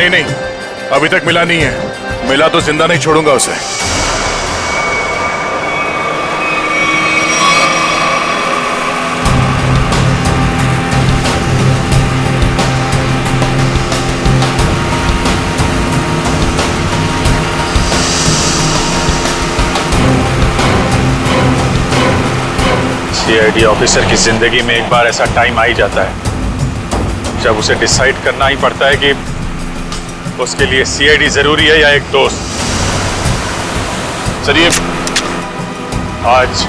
नहीं नहीं, अभी तक मिला नहीं है। मिला तो जिंदा नहीं छोड़ूंगा उसे। सीआईडी ऑफिसर की जिंदगी में एक बार ऐसा टाइम आ ही जाता है जब उसे डिसाइड करना ही पड़ता है कि उसके लिए सीआईडी जरूरी है या एक दोस्त। चलिए, आज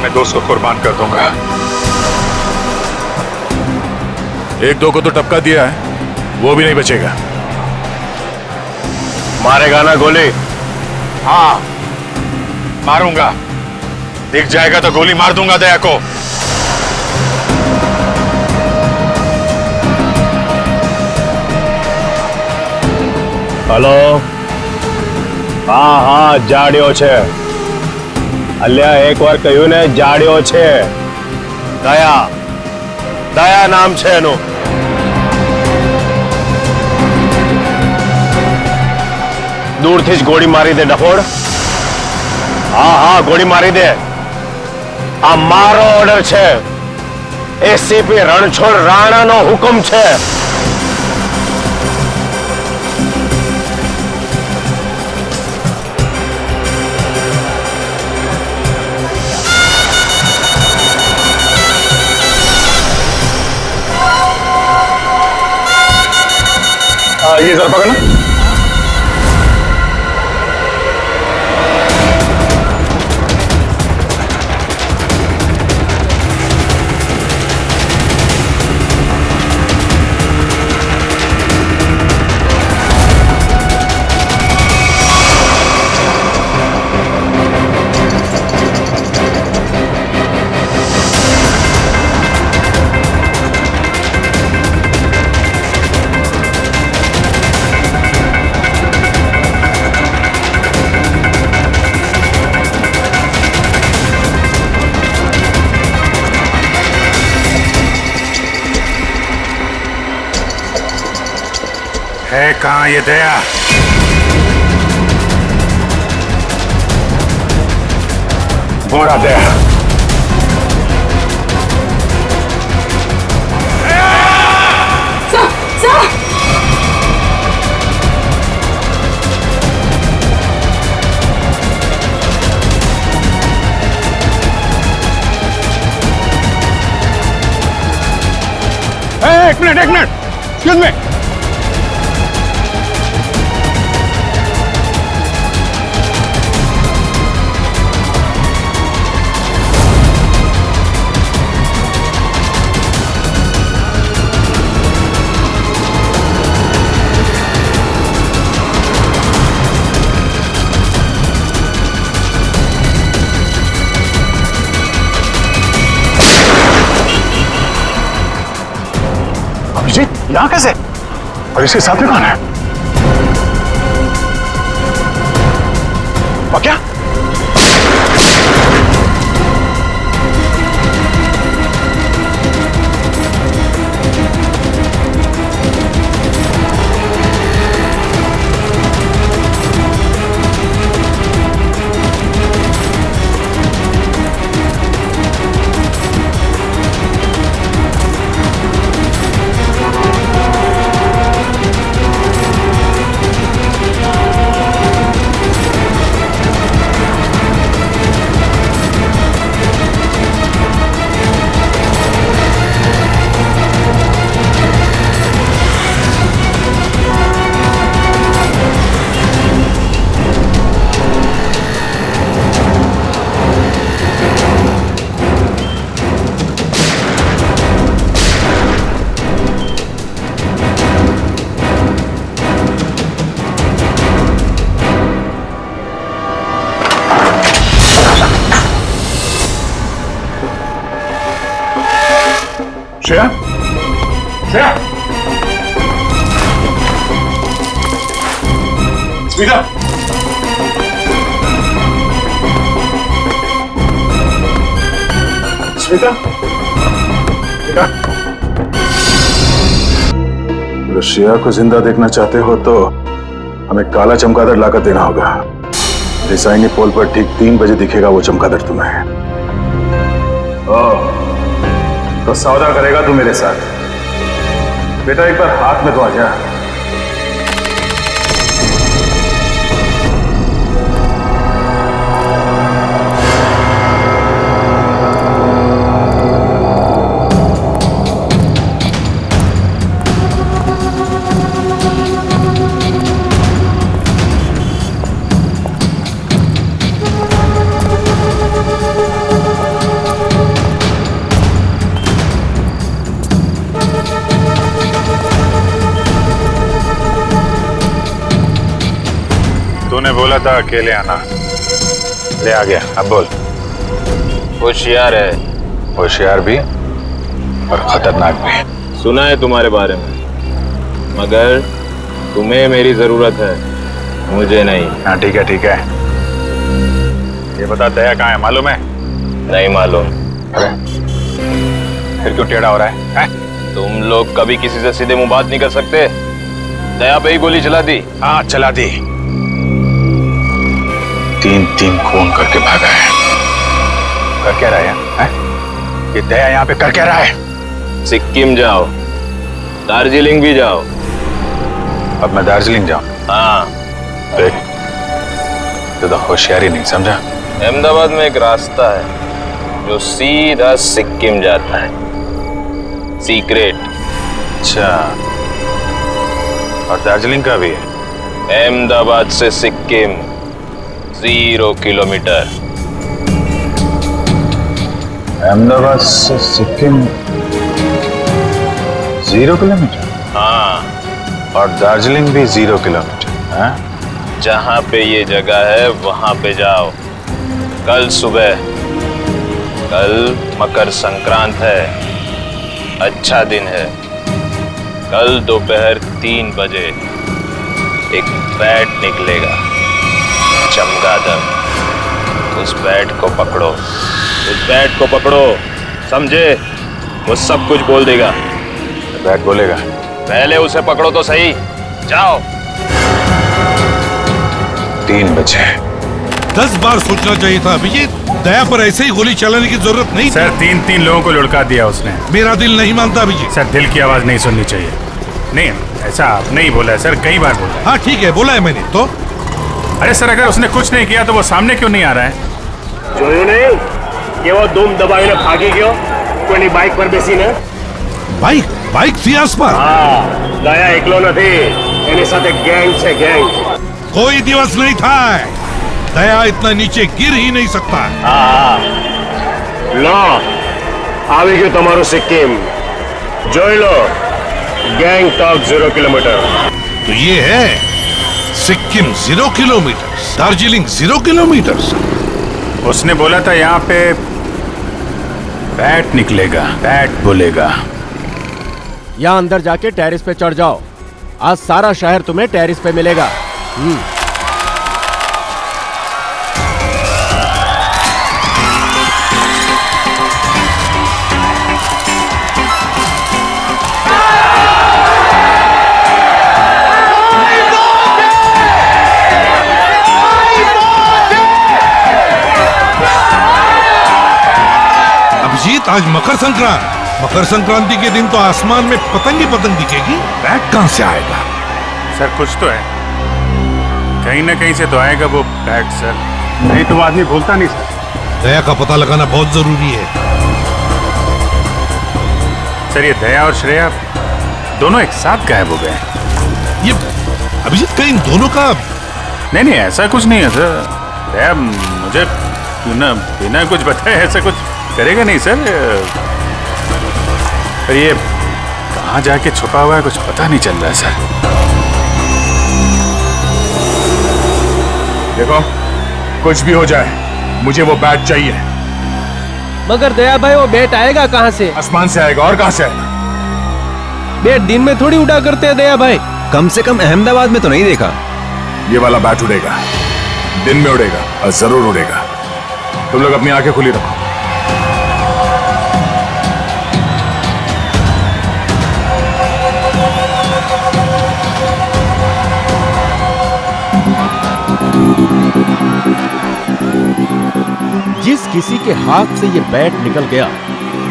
मैं दोस्त को कुर्बान कर दूंगा। एक दो को तो टपका दिया है, वो भी नहीं बचेगा। मारेगा ना गोली? हाँ, मारूंगा। दिख जाएगा तो गोली मार दूंगा दया को। हेलो, हाँ हाँ, जाड्यो છે। અલ્યા એકવાર કહ્યું ને, જાડ્યો છે। દયા નામ છે એનું। દૂરથી જ ગોળી મારી દે ડફોડ। હા હા, ગોળી મારી દે। આ મારો ઓર્ડર છે। એસીપી રણછોડ રાણાનો હુકમ છે। ये जरा पकड़ना। है कहाँ ये दया? बोरा दया। एक मिनट, एक्सक्यूज मी। यहाँ कैसे? और इसके साथ में कौन है? और क्या? श्रेया, श्रेया, स्मिता, स्मिता, बेटा, अगर श्रेया को जिंदा देखना चाहते हो तो हमें काला चमगादड़ लाकर देना होगा। रिसाइनी पोल पर ठीक 3 बजे दिखेगा वो चमगादड़ तुम्हें। तो सौदा करेगा तू मेरे साथ। बेटा एक बार हाथ में तो आ जा। तूने बोला था अकेले आना, ले आ गया। अब बोल। होशियार है, होशियार भी और खतरनाक भी। सुना है तुम्हारे बारे में, मगर तुम्हें मेरी जरूरत है, मुझे नहीं। हाँ ठीक है ठीक है। ये बता दया कहाँ है, मालूम है? नहीं मालूम। अरे फिर क्यों टेढ़ा हो रहा है? तुम लोग कभी किसी से सीधे मुंह बात नहीं कर सकते। दया पे ही गोली चला दी। हाँ चला दी। 3 खून करके भागा है। कर क्या रहा है? ये दया यहाँ पे कर क्या रहा है? सिक्किम जाओ, दार्जिलिंग भी जाओ। अब मैं दार्जिलिंग जाऊं? हाँ। देख, तो होशियारी नहीं समझा। अहमदाबाद में एक रास्ता है जो सीधा सिक्किम जाता है, सीक्रेट। अच्छा, और दार्जिलिंग का भी है? अहमदाबाद से सिक्किम 0 किलोमीटर। अहमदाबाद से सिक्किम 0 किलोमीटर? हाँ, और दार्जिलिंग भी 0 किलोमीटर? हाँ? जहाँ पे ये जगह है वहां पे जाओ कल सुबह। कल मकर संक्रांत है, अच्छा दिन है। कल दोपहर 3 बजे एक बैट निकलेगा, चमगादड़। उस बैट को पकड़ो, उस बैट को पकड़ो, समझे? वो सब कुछ बोल देगा। बैट बोलेगा? पहले उसे पकड़ो तो सही। जाओ। 3 बजे। 10 बार सोचना चाहिए था अभिजीत। दया पर ऐसे ही गोली चलाने की जरूरत नहीं। सर 3 लोगों को लुढ़का दिया उसने। मेरा दिल नहीं मानता अभिजीत। सर दिल की आवाज नहीं सुननी चाहिए। नहीं, ऐसा आपने ही बोला है सर, कई बार बोला है। हाँ ठीक है, बोला है मैंने तो। अरे सर, अगर उसने कुछ नहीं किया तो वो सामने क्यों नहीं आ रहा है? જોયું નહીં કે वो धूम दबाવીને ભાગી ગયો કોઈની બાઇક પર બેસીને? बाइक थी आस पर। હા, દયા એકલો નથી, એની સાથે ગેંગ છે, ગેંગ। कोई दिवस नहीं था, दया इतना नीचे गिर ही नहीं सकता। હા, લો આવી ગયું તમારું સિક્કિમ, જોઈ લો। Gang talk 0 kilometre. तो ये है सिक्किम 0 किलोमीटर, दार्जिलिंग 0 किलोमीटर। उसने बोला था यहाँ पे बैट निकलेगा, बैट बोलेगा। यहाँ अंदर जाके टेरिस पे चढ़ जाओ। आज सारा शहर तुम्हें टेरिस पे मिलेगा। अभिजीत, आज मकर संक्रांति के दिन तो आसमान में पतंग ही पतंग दिखेगी। बैट कहां से आएगा? सर कुछ तो है, कहीं ना कहीं से तो आएगा वो बैट सर। नहीं तो वो आदमी बोलता नहीं सर। दया का पता लगाना बहुत जरूरी है। सर ये दया और श्रेया दोनों एक साथ गायब हो गए। ये अभिजीत, कहीं इन दोनों का? नहीं ऐसा कुछ नहीं है सर। दया मुझे बिना कुछ बताए ऐसा कुछ करेगा नहीं सर। पर ये कहाँ जाके छुपा हुआ है कुछ पता नहीं चल रहा है सर। देखो, कुछ भी हो जाए मुझे वो बैट चाहिए। मगर दया भाई, वो बैट आएगा कहाँ से? आसमान से आएगा, और कहां से आएगा? बैट दिन में थोड़ी उड़ा करते हैं दया भाई। कम से कम अहमदाबाद में तो नहीं देखा। ये वाला बैट उड़ेगा, दिन में उड़ेगा और जरूर उड़ेगा। तुम लोग अपनी आंखें खुली रखो। जिस किसी के हाथ से ये बैट निकल गया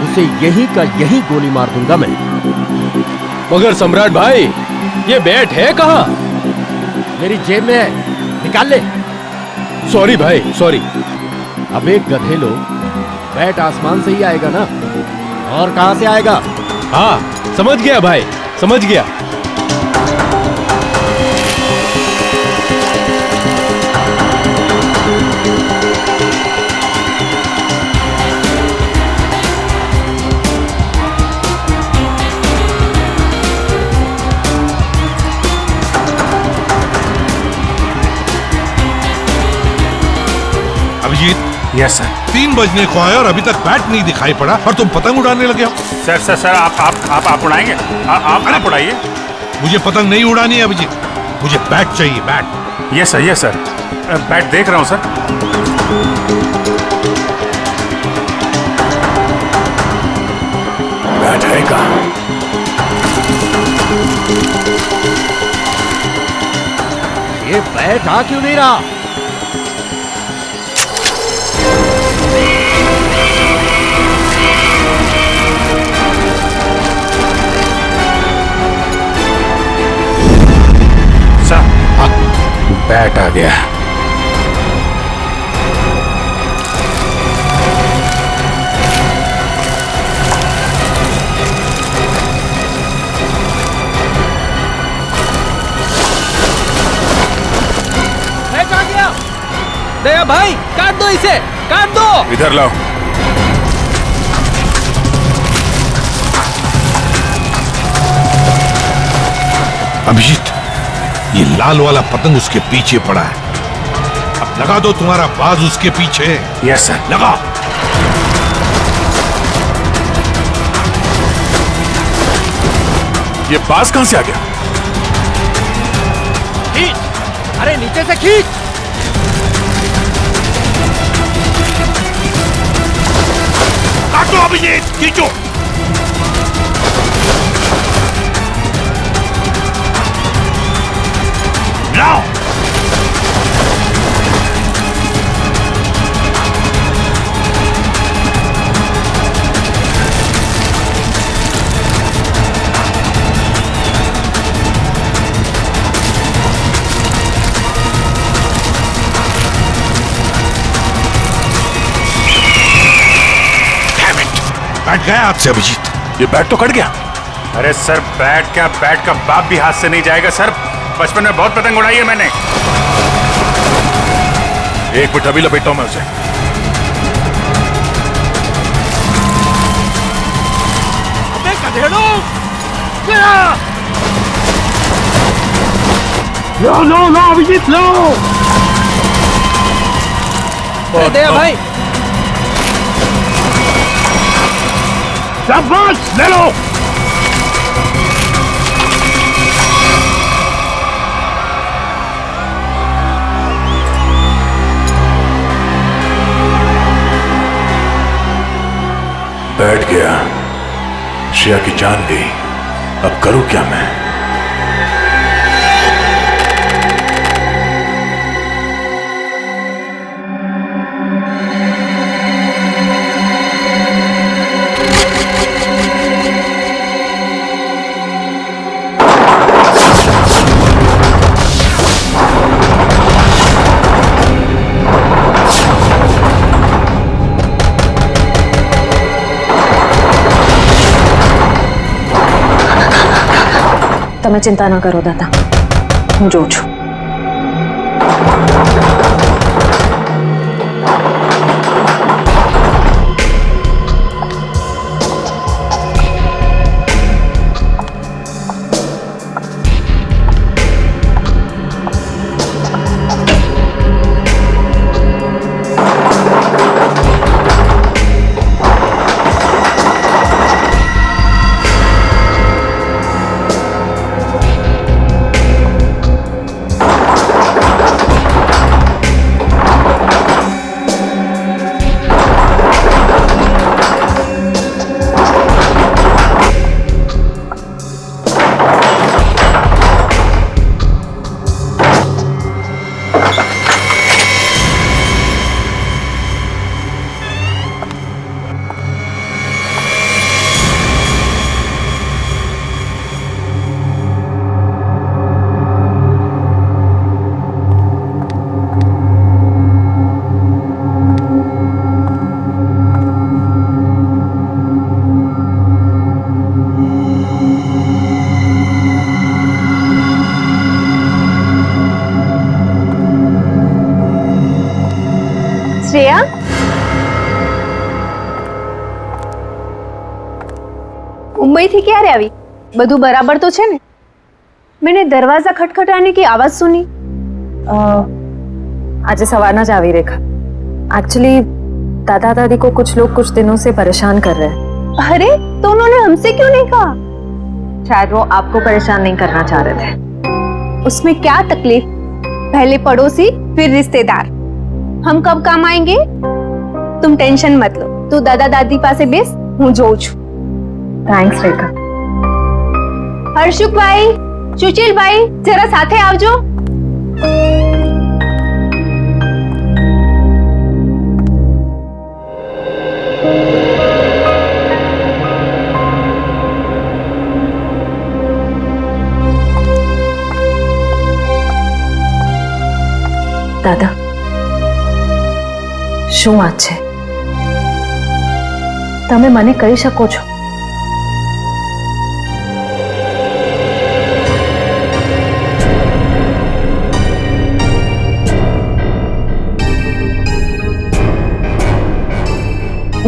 उसे यहीं का यहीं गोली मार दूंगा मैं। मगर सम्राट भाई, ये बैट है कहाँ? मेरी जेब में है, निकाल ले। सॉरी भाई, सॉरी। अबे गधे लोग, बैट आसमान से ही आएगा ना, और कहां से आएगा? हाँ, समझ गया भाई, समझ गया। Abhijit, yes sir. 3 बजने को आया और अभी तक बैट नहीं दिखाई पड़ा और तुम पतंग उड़ाने लगे हो। सर सर सर आप उड़ाएंगे? आप उड़ाइए। मुझे पतंग नहीं उड़ानी है अभिजीत, मुझे बैट चाहिए, बैट। Yes sir. बैट देख रहा हूँ सर। बैट है कहाँ? ये बैट आ क्यों नहीं रहा? बैट आ गया। बैट आ गया। दया भाई, काट दो इसे, काट दो। इधर लाओ। अभिजीत, ये लाल वाला पतंग उसके पीछे पड़ा है, अब लगा दो तुम्हारा बाज उसके पीछे। Yes sir. लगा। ये बाज कहां से आ गया? खींच, अरे नीचे से खींच। काटो अभिजीत, खींचो। लाओ। बैठ गया हाथ से अभिजीत। ये बैट तो कट गया। अरे सर, बैट का बाप भी हाथ से नहीं जाएगा सर। बचपन में बहुत पतंग उड़ाई है मैंने। एक मिनट, अभी लपेटता हूं मैं उसे। अबे गधेड़ो, लो अभिजीत, लो। दया भाई, शाबाश, ले लो। बैठ गया, श्रेया की जान गई, अब करूं क्या मैं? તમે ચિંતા ન કરો દાદા, હું જોઉં છું. मुंबईથી ક્યારે આવી? બધું બરાબર તો છે ને? मैंने दरवाजा खटखटाने की आवाज सुनी। आज सवारना जावी रेखा। एक्चुअली दादा दादी को कुछ लोग कुछ दिनों से परेशान कर रहे हैं। अरे तो उन्होंने हमसे क्यों नहीं कहा? शायद वो आपको परेशान नहीं करना चाह रहे थे। उसमें क्या तकलीफ? पहले पड़ोसी फिर रिश्तेदार, हम कब काम आएंगे? तुम टेंशन मत लो, तू दादा दादी पासे बेस, हूँ जोઉં છું। थैंक्स रेखा। हर्षुक भाई, सुशील भाई, जरा साथे आवजो। दादा શું વાત છે? તમે મને કહી શકો છો?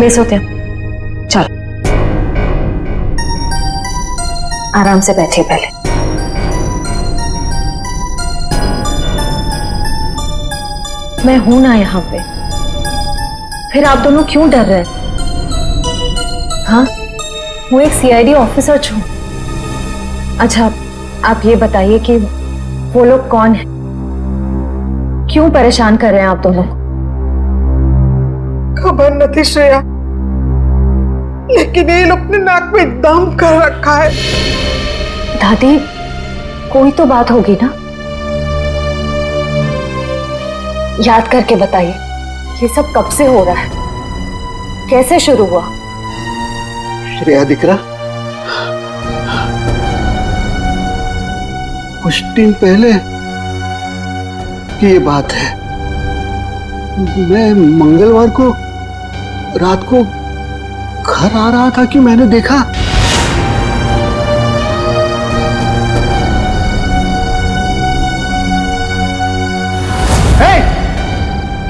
બેસો ત્યાં, ચાલો आराम से बैठिए पहले। मैं हूं ना यहाँ पे, फिर आप दोनों क्यों डर रहे हैं? हाँ, वो एक सीआईडी ऑफिसर छूं। अच्छा, आप ये बताइए कि वो लोग कौन हैं? क्यों परेशान कर रहे हैं आप दोनों को? खबर नहीं श्रेया, लेकिन ये लोग ने नाक में दम कर रखा है। दादी, कोई तो बात होगी ना? याद करके बताइए, ये सब कब से हो रहा है? कैसे शुरू हुआ? श्रेया दिकरा, कुछ दिन पहले की ये बात है। मैं मंगलवार को रात को घर आ रहा था कि मैंने देखा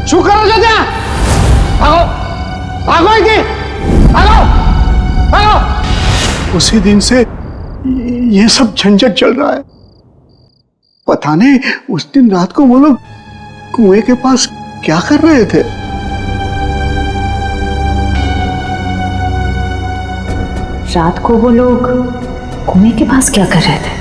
શું કરો છો ત્યાં? ભાગો ભાગો અહીંથી, ભાગો ભાગો। उसी दिन से ये सब झंझट चल रहा है। पता नहीं उस दिन रात को वो लोग कुएं के पास क्या कर रहे थे। रात को वो लोग कुएं के पास क्या कर रहे थे?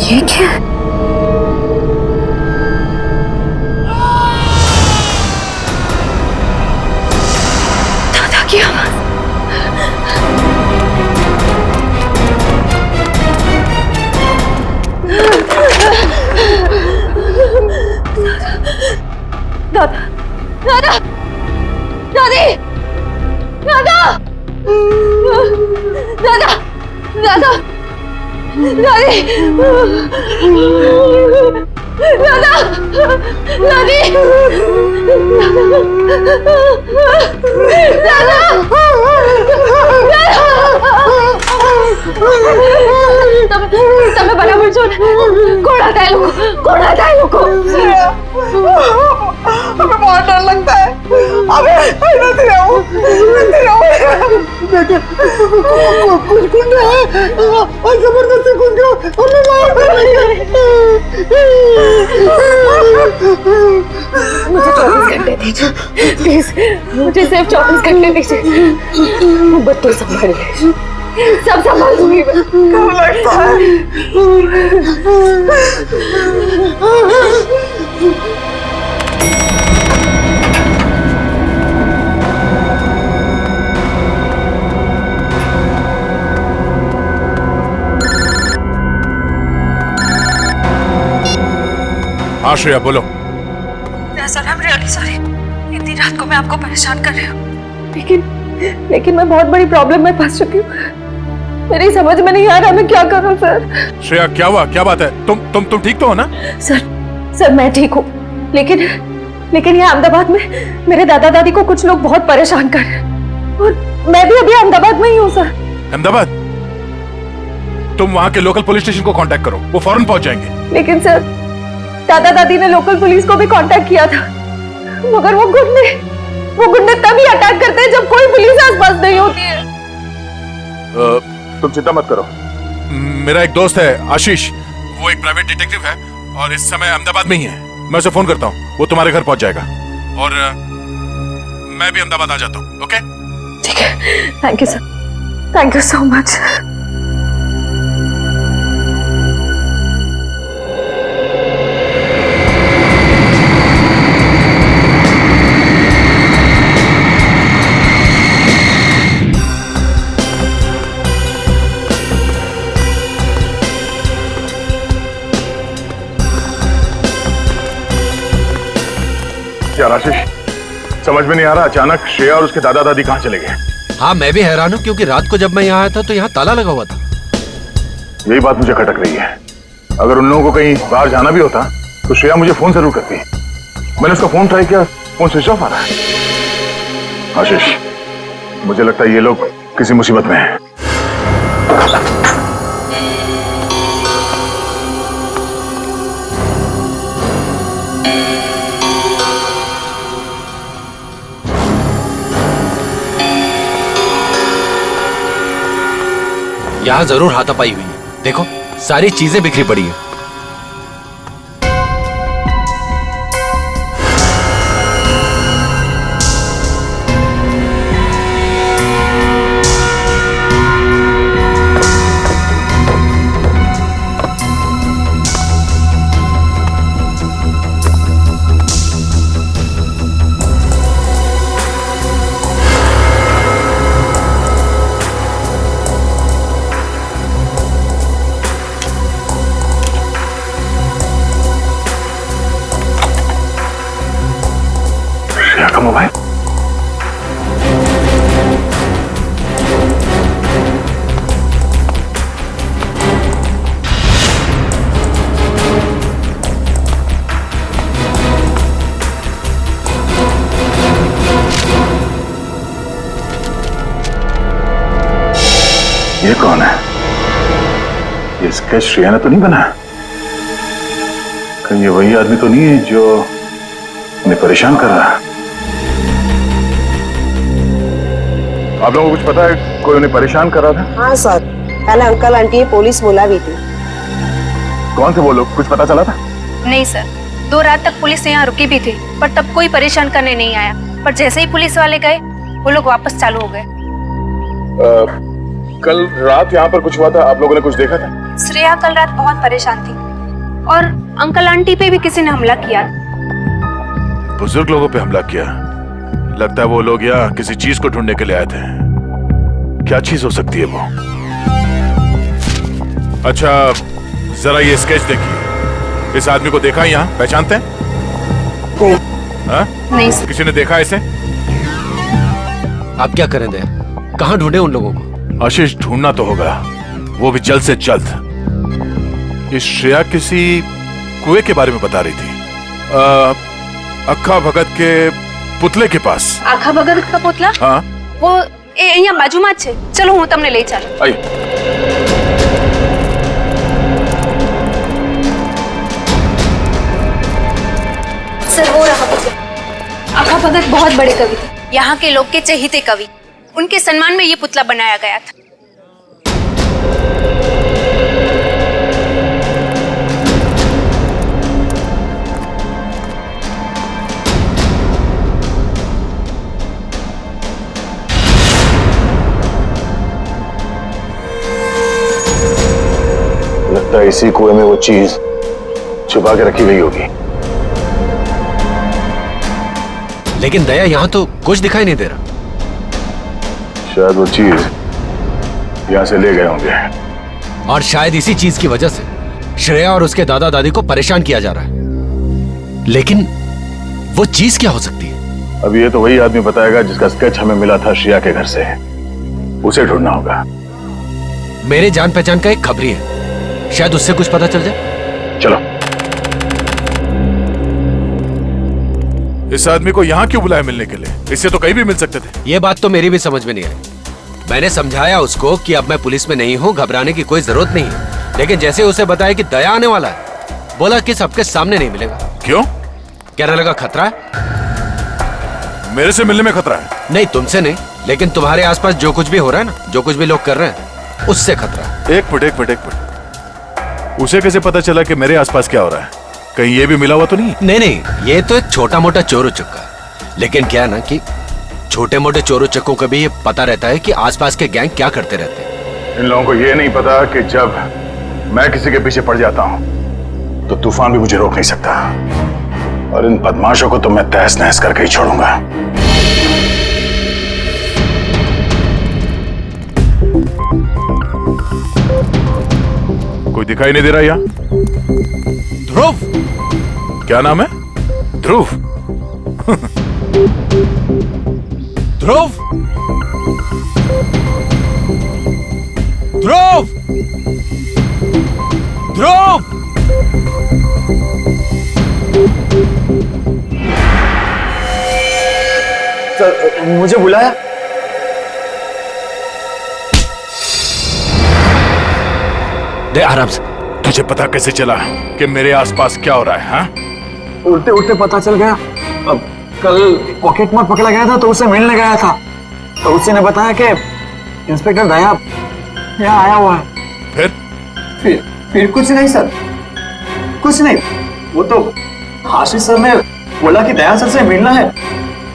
ये क्या? दादा की आवाज। दादा, दादा, दादी, दादा, दादा, दादा, दादी, दादा, दादी, તમે બરાબર છો ને? કોણ હતા એ લોકો? કોણ હતા એ લોકો? हमें बहुत डर लगता है। अबे नहीं रहो, नहीं रहो। बेटे, कुछ गुंडे हैं और जबरदस्ती घुस गए, हमें मार डालेंगे। मुझे 24 घंटे दीजिए, प्लीज, मुझे सिर्फ 24 घंटे दीजिए। बच्चों संभालिए, सब संभाल लूंगी मैं। डर लगता है। हाँ श्रेया बोलो। Sir, I'm really sorry। इतनी रात को मैं आपको परेशान कर रही हूँ, लेकिन मैं बहुत बड़ी प्रॉब्लम में फंस चुकी हूँ। मेरी समझ में नहीं आ रहा मैं क्या करूँ सर। श्रेया क्या हुआ, क्या बात है? तुम ठीक तो हो ना? सर मैं ठीक हूँ, लेकिन यहाँ अहमदाबाद में मेरे दादा दादी को कुछ लोग बहुत परेशान कर रहे हैं और मैं भी अभी अहमदाबाद में ही हूँ सर। अहमदाबाद? तुम वहाँ के लोकल पुलिस स्टेशन को कांटेक्ट करो, वो फौरन पहुंच जाएंगे। लेकिन सर दादा दादी ने लोकल पुलिस को भी कांटेक्ट किया था, मगर वो गुंडे तभी अटैक करते हैं जब कोई पुलिस आसपास नहीं होती है। तुम चिंता मत करो, मेरा एक दोस्त है आशीष, वो एक प्राइवेट डिटेक्टिव है और इस समय अहमदाबाद में ही है। मैं उसे फोन करता हूँ, वो तुम्हारे घर पहुंच जाएगा और मैं भी अहमदाबाद आ जाता हूँ। ओके ठीक है, thank you sir, thank you so much. यार आशीष, समझ में नहीं आ रहा, अचानक श्रेया और उसके दादा दादी कहाँ चले गए? हाँ मैं भी हैरान हूँ, क्योंकि रात को जब मैं यहाँ आया था तो यहाँ ताला लगा हुआ था। यही बात मुझे खटक रही है। अगर उन लोगों को कहीं बाहर जाना भी होता तो श्रेया मुझे फोन जरूर करती। मैंने उसका फोन ट्राई किया, फोन स्विच ऑफ आ रहा है। आशीष, मुझे लगता है ये लोग किसी मुसीबत में हैं। यहाँ जरूर हाथापाई हुई है, देखो सारी चीजें बिखरी पड़ी है। मोबाइल ये कौन है? ये स्केच श्रेया ने तो नहीं बनाया? कहीं ये वही आदमी तो नहीं है जो उन्हें परेशान कर रहा है? आप लोगों को कुछ पता है कोई उन्हें परेशान कर रहा था? हाँ सर, कल अंकल आंटी पुलिस बुला भी थी। कौन थे वो लोग, कुछ पता चला था? नहीं सर, 2 रात तक पुलिस यहाँ रुकी भी थी, पर तब कोई परेशान करने नहीं आया। पर जैसे ही पुलिस वाले गए, वो लोग वापस चालू हो गए। कल रात यहाँ पर कुछ हुआ था, आप लोगों ने कुछ देखा था? श्रेया कल रात बहुत परेशान थी और अंकल आंटी पे भी किसी ने हमला किया। बुजुर्ग लोगों पे हमला किया? लगता है वो लोग यहाँ किसी चीज को ढूंढने के लिए आए थे। क्या चीज हो सकती है वो? अच्छा जरा ये स्केच देखिए, इस आदमी को देखा यहाँ, पहचानते हैं? नहीं सर। किसी ने देखा इसे? आप क्या करें दे, कहाँ ढूंढे उन लोगों को? आशीष ढूंढना तो होगा, वो भी जल्द से जल्द। ये श्रेया किसी कुएं के बारे में बता रही थी। अक्खा भगत के पुतले के पास। आखा भगत का पुतला? हाँ वो અહીંયા બાજુમાં જ છે. ચલો હું તમને લઈ ચાલું. आइए। सर वो रहा पुतला. आखा भगत बहुत बड़े कवि थे, यहाँ के लोग के चहेते कवि. उनके सम्मान में ये पुतला बनाया गया था. लगता है इसी कुएं में वो चीज छुपा के रखी गई होगी। लेकिन दया यहाँ तो कुछ दिखाई नहीं दे रहा। शायद वो चीज यहाँ से ले गए होंगे। और शायद इसी चीज की वजह से श्रेया और उसके दादा दादी को परेशान किया जा रहा है। लेकिन वो चीज क्या हो सकती है? अब ये तो वही आदमी बताएगा जिसका स्केच हमें मिला था श्रेया के घर से। उसे ढूंढना होगा। मेरे जान पहचान का एक खबरी है, शायद उससे कुछ पता चल जाए। चलो। इस आदमी को यहाँ क्यों बुलाया मिलने के लिए? इससे तो कहीं भी मिल सकते थे। ये बात तो मेरी भी समझ में नहीं आई। मैंने समझाया उसको कि अब मैं पुलिस में नहीं हूँ, घबराने की कोई जरूरत नहीं है। लेकिन जैसे उसे बताया कि दया आने वाला है, बोला कि सबके सामने नहीं मिलेगा। क्यों? कहने लगा खतरा है। मेरे से मिलने में खतरा है? नहीं, तुमसे नहीं, लेकिन तुम्हारे आसपास जो कुछ भी हो रहा है ना, जो कुछ भी लोग कर रहे हैं, उससे खतरा है। एक मिनट। उसे कैसे पता चला कि मेरे आसपास क्या हो रहा है? कहीं ये भी मिला हुआ तो नहीं? नहीं, ये तो एक छोटा मोटा चोर उचक्का है। लेकिन क्या है ना कि छोटे मोटे चोर उचक्कों को भी ये पता रहता है कि आसपास के गैंग क्या करते रहते हैं। इन लोगों को ये नहीं पता कि जब मैं किसी के पीछे पड़ जाता हूं तो तूफान भी मुझे रोक नहीं सकता। और इन बदमाशों को तो मैं तहस नहस करके ही छोड़ूंगा। कोई दिखाई नहीं दे रहा यहाँ? ध्रुव। क्या नाम है? ध्रुव। ध्रुव। ध्रुव। ध्रुव। सर मुझे बुलाया? दे आराम से। तुझे पता कैसे चला कि मेरे आसपास क्या हो रहा है? हाँ? उड़ते उड़ते पता चल गया। अब कल पॉकेट मार पकड़ा गया था तो उससे मिलने गया था, तो उसी ने बताया कि इंस्पेक्टर दया यहाँ आया हुआ है। फिर कुछ नहीं सर, कुछ नहीं। वो तो आशीष सर ने बोला कि दया सर से मिलना है।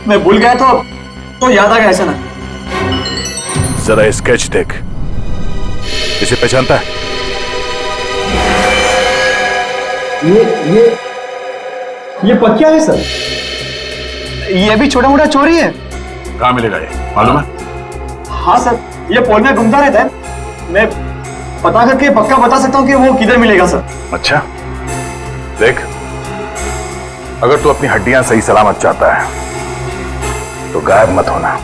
मैं भूल गया तो याद आ गया ऐसा ना। जरा स्केच देख, इसे पहचानता है? ये पक्का है सर। ये भी छोटा मोटा चोरी है। कहाँ मिलेगा ये, मालूम है? हाँ सर, ये पोल में घूमता रहता है। मैं पता करके पक्का बता सकता हूँ कि वो किधर मिलेगा सर। अच्छा देख, अगर तू अपनी हड्डियां सही सलामत चाहता है तो गायब मत होना,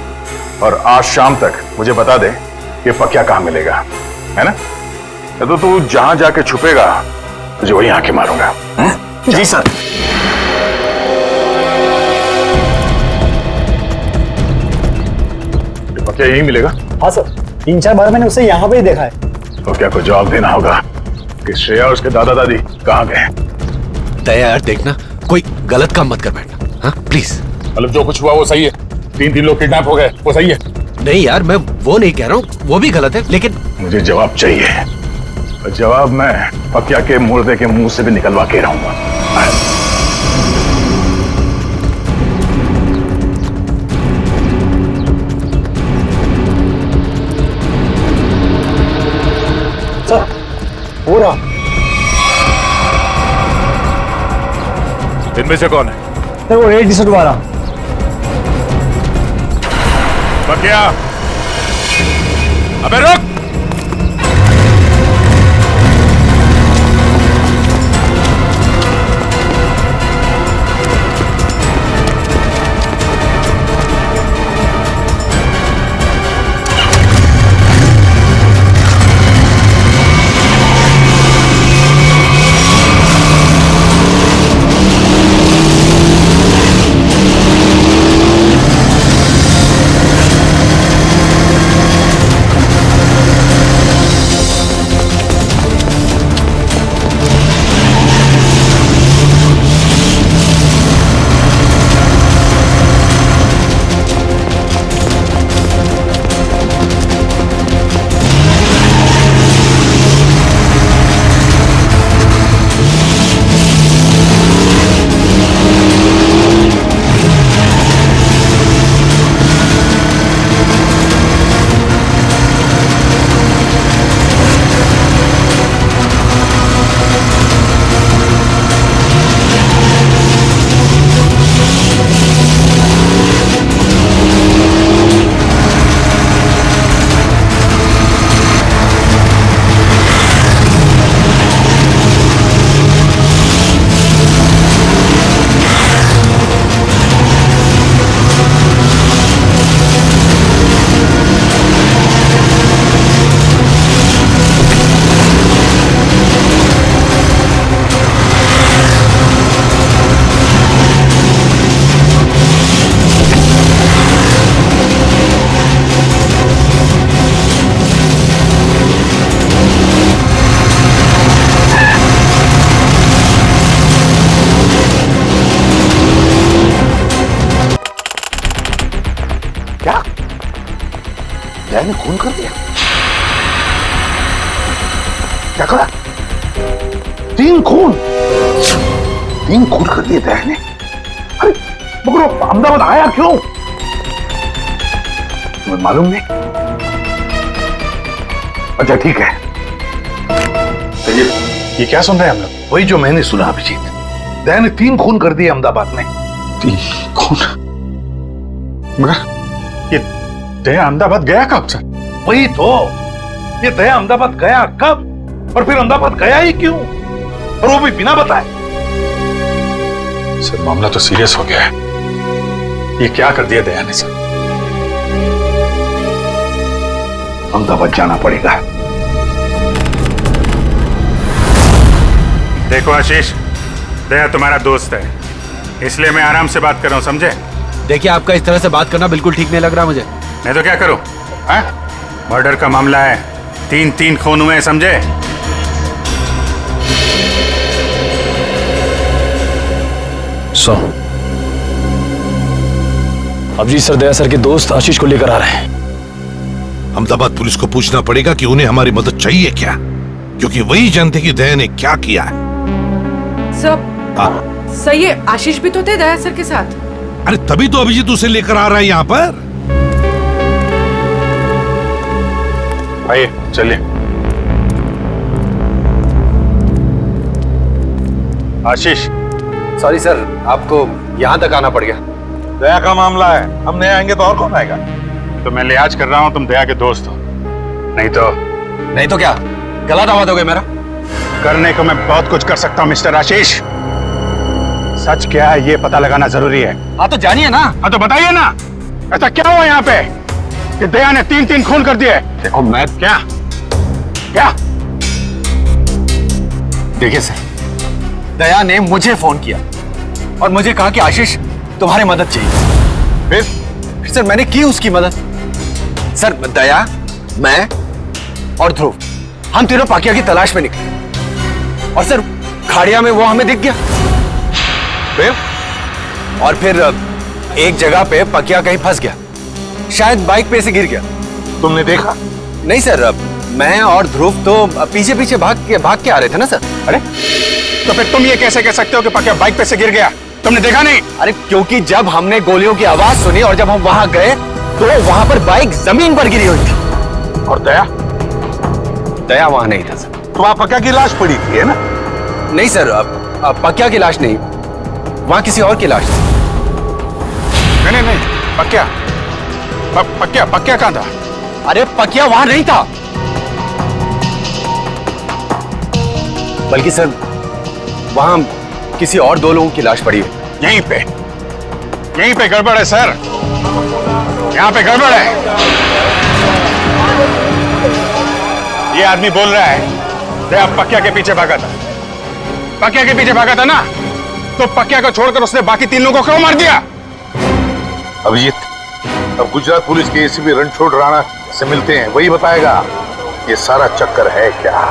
और आज शाम तक मुझे बता दे कि पक्का कहाँ मिलेगा, है ना? तो तू जहां जाके छुपेगा तुझे वहीं आके मारूंगा। जी सर। पक्का यही मिलेगा? हाँ सर, 3-4 बार मैंने उसे यहाँ पे ही देखा है। तो क्या को जवाब देना होगा कि श्रेया और उसके दादा दादी कहाँ गए? दया यार देखना, कोई गलत काम मत कर बैठना, हाँ प्लीज। मतलब जो कुछ हुआ वो सही है? 3 लोग किडनैप हो गए वो सही है? नहीं यार, मैं वो नहीं कह रहा हूँ, वो भी गलत है, लेकिन मुझे जवाब चाहिए। और जवाब मैं पक्या के मुर्दे के मुंह से भी निकलवा के रहूंगा। सर हो रहा। इनमें से कौन है? सर वो रेड टी-शर्ट वाला। पक्या, अबे रुक! दया ने खून कर दिया? क्या कहा? 3 खून कर दिए दया ने? अरे मगर वो अहमदाबाद आया क्यों? तुम्हें मालूम नहीं? अच्छा ठीक है, ये क्या सुन रहे हैं हम लोग? वही जो मैंने सुना अभिजीत। दया ने 3 खून कर दिए अहमदाबाद में। 3 खून? मगर ये दया अहमदाबाद गया कब सर? वही तो, ये दया अहमदाबाद गया कब और फिर अहमदाबाद गया ही क्यों, और वो भी बिना बताए? सर मामला तो सीरियस हो गया है। ये क्या कर दिया दया ने सर? अहमदाबाद जाना पड़ेगा। देखो आशीष, दया तुम्हारा दोस्त है, इसलिए मैं आराम से बात कर रहा हूं, समझे? देखिए, आपका इस तरह से बात करना बिल्कुल ठीक नहीं लग रहा मुझे। नहीं तो क्या करूं? मर्डर का मामला है, 3 खून हुए हैं, समझे? सो अभिजीत सर दया सर के दोस्त आशीष को लेकर आ रहे हैं। अहमदाबाद पुलिस को पूछना पड़ेगा कि उन्हें हमारी मदद चाहिए क्या, क्योंकि वही जानते कि दया ने क्या किया है। सर ये आशीष भी तो थे दया सर के साथ। अरे तभी तो अभिजीत उसे लेकर आ रहा है यहाँ पर। आइए चलिए। आशीष, सॉरी सर, आपको यहाँ तक आना पड़ गया। दया का मामला है, हम नहीं आएंगे तो और कौन आएगा? तो मैं लिहाज कर रहा हूं, तुम दया के दोस्त हो। नहीं तो क्या गला दबा दोगे मेरा? करने को मैं बहुत कुछ कर सकता हूं मिस्टर आशीष। सच क्या है ये पता लगाना जरूरी है। हाँ तो जानिए ना। हाँ तो बताइए ना, ऐसा क्या हुआ यहाँ पे कि दया ने 3 खून कर दिए? देखो मैं क्या देखिए सर, दया ने मुझे फोन किया और मुझे कहा कि आशीष तुम्हारी मदद चाहिए। फिर सर मैंने की उसकी मदद। सर दया, मैं और ध्रुव, हम तीनों पाकिया की तलाश में निकले और सर खाड़िया में वो हमें दिख गया। फिर एक जगह पे पकिया कहीं फंस गया, शायद बाइक पे से गिर गया। तुमने देखा? नहीं सर, मैं और ध्रुव तो पीछे पीछे भाग के आ रहे थे ना सर। अरे तो फिर तुम ये कैसे कह सकते हो कि पकिया बाइक पे से गिर गया? तुमने देखा नहीं? अरे क्योंकि जब हमने गोलियों की आवाज सुनी और जब हम वहां गए तो वहां पर बाइक जमीन पर गिरी हुई थी। और दया दया वहां नहीं था सर। तो वहां पकिया की लाश पड़ी थी, है ना? नहीं सर, पकिया की लाश नहीं, वहां किसी और की लाश थी। नहीं, पकिया कहां था? अरे पकिया वहां नहीं था, बल्कि सर वहां किसी और 2 लोगों की लाश पड़ी है। यहीं पे गड़बड़ है सर, यहाँ पे गड़बड़ है। ये आदमी बोल रहा है दया पकिया के पीछे भागा था। पकिया के पीछे भागा था ना, तो पकिया को छोड़कर उसने बाकी 3 लोगों को क्यों मार दिया? अभिजीत, अब गुजरात पुलिस के एसीपी रणछोड़ राणा से मिलते हैं, वही बताएगा ये सारा चक्कर है क्या।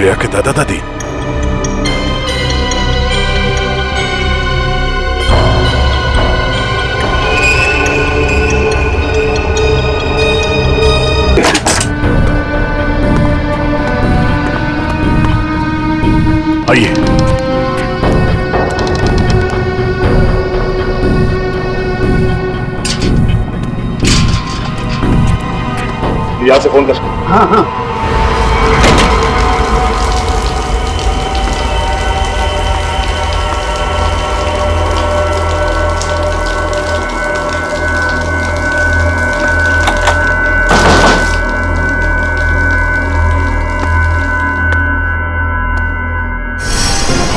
श्रेया के दादा दादी? आइए। यहाँ से फोन कर। हाँ हाँ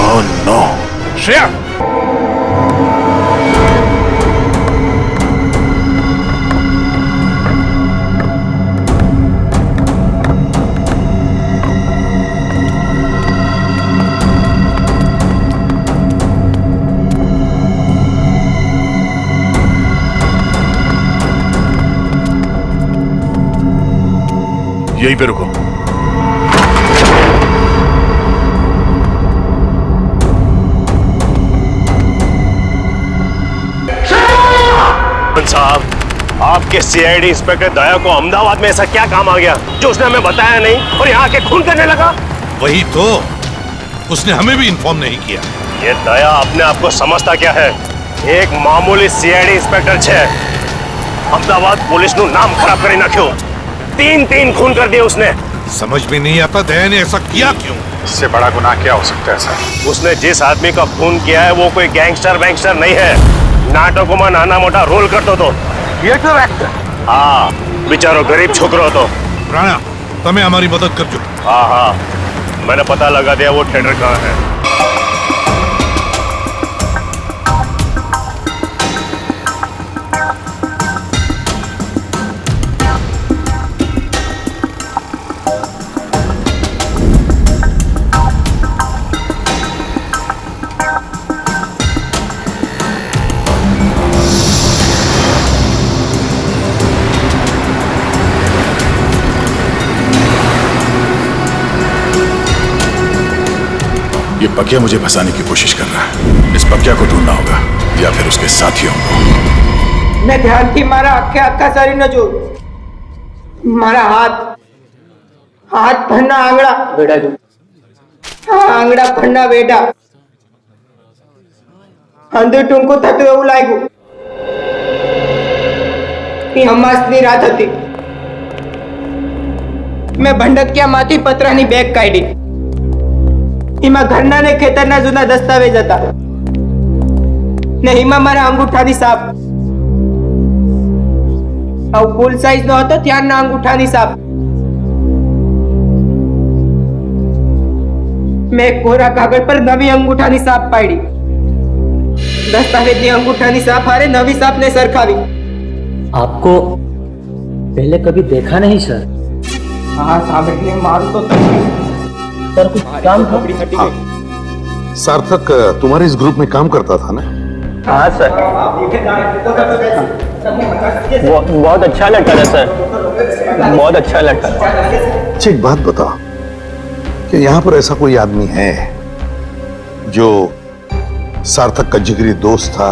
Oh no! श्रेया! यहीं पे रुको। साहब, आपके सीआईडी इंस्पेक्टर दया को अहमदाबाद में ऐसा क्या काम आ गया जो उसने हमें बताया नहीं और यहाँ आके खून करने लगा? वही तो, उसने हमें भी इन्फॉर्म नहीं किया। ये दया अपने आप को समझता क्या है? एक मामूली सीआईडी इंस्पेक्टर छे अहमदाबाद पुलिस नु नाम खराब करी नाख्यो। तीन खून कर दिए उसने। समझ में नहीं आता दया ने ऐसा किया क्यों? इससे बड़ा गुनाह क्या हो सकता है सर? उसने जिस आदमी का खून किया है वो कोई गैंगस्टर वैंगस्टर नहीं है। नाटकों में नाना मोटा रोल करतो तो थिएटर एक्टर। हाँ, बेचारो गरीब छोकरो तो। राणा, तमें हमारी मदद करजो। हाँ, मैंने पता लगा दिया वो थिएटर कहाँ है। ये पकिया मुझे फंसाने की कोशिश कर रहा है। इस पकिया को ढूंढना होगा या फिर उसके साथियों को। मैं ध्यान थी मारा आखे आखा सारी न जो मारा हाथ भरना आंगड़ा बेटा जो आंगड़ा भरना बेटा अंदर टूंको थतो એવું લાગ્યું એ હમાસની રાત હતી। મેં ભંડકિયામાંથી પતરાની બેગ કાઢી। એમાં ઘરના ને ખેતરના જૂના દસ્તાવેજ હતા ને એમાં મારા અંગૂઠાની સાપ આવ ફૂલ સાઈઝ નો હતો ત્યારના અંગૂઠાની સાપ। મેં કોરા કાગળ પર નવી અંગૂઠાની સાપ પાડી। દસ્તાવેજની અંગૂઠાની સાપ હારે નવી સાપને સરખાવી। आपको पहले कभी देखा नहीं सर। हाँ सामने मारू तो सर कुछ काम था? हाँ। सार्थक तुम्हारे इस ग्रुप में काम करता था ना? हाँ सर। बहुत अच्छा लड़का था सर, बहुत अच्छा लड़का था। अच्छा एक बात बताओ कि यहाँ पर ऐसा कोई आदमी है जो सार्थक का जिगरी दोस्त था?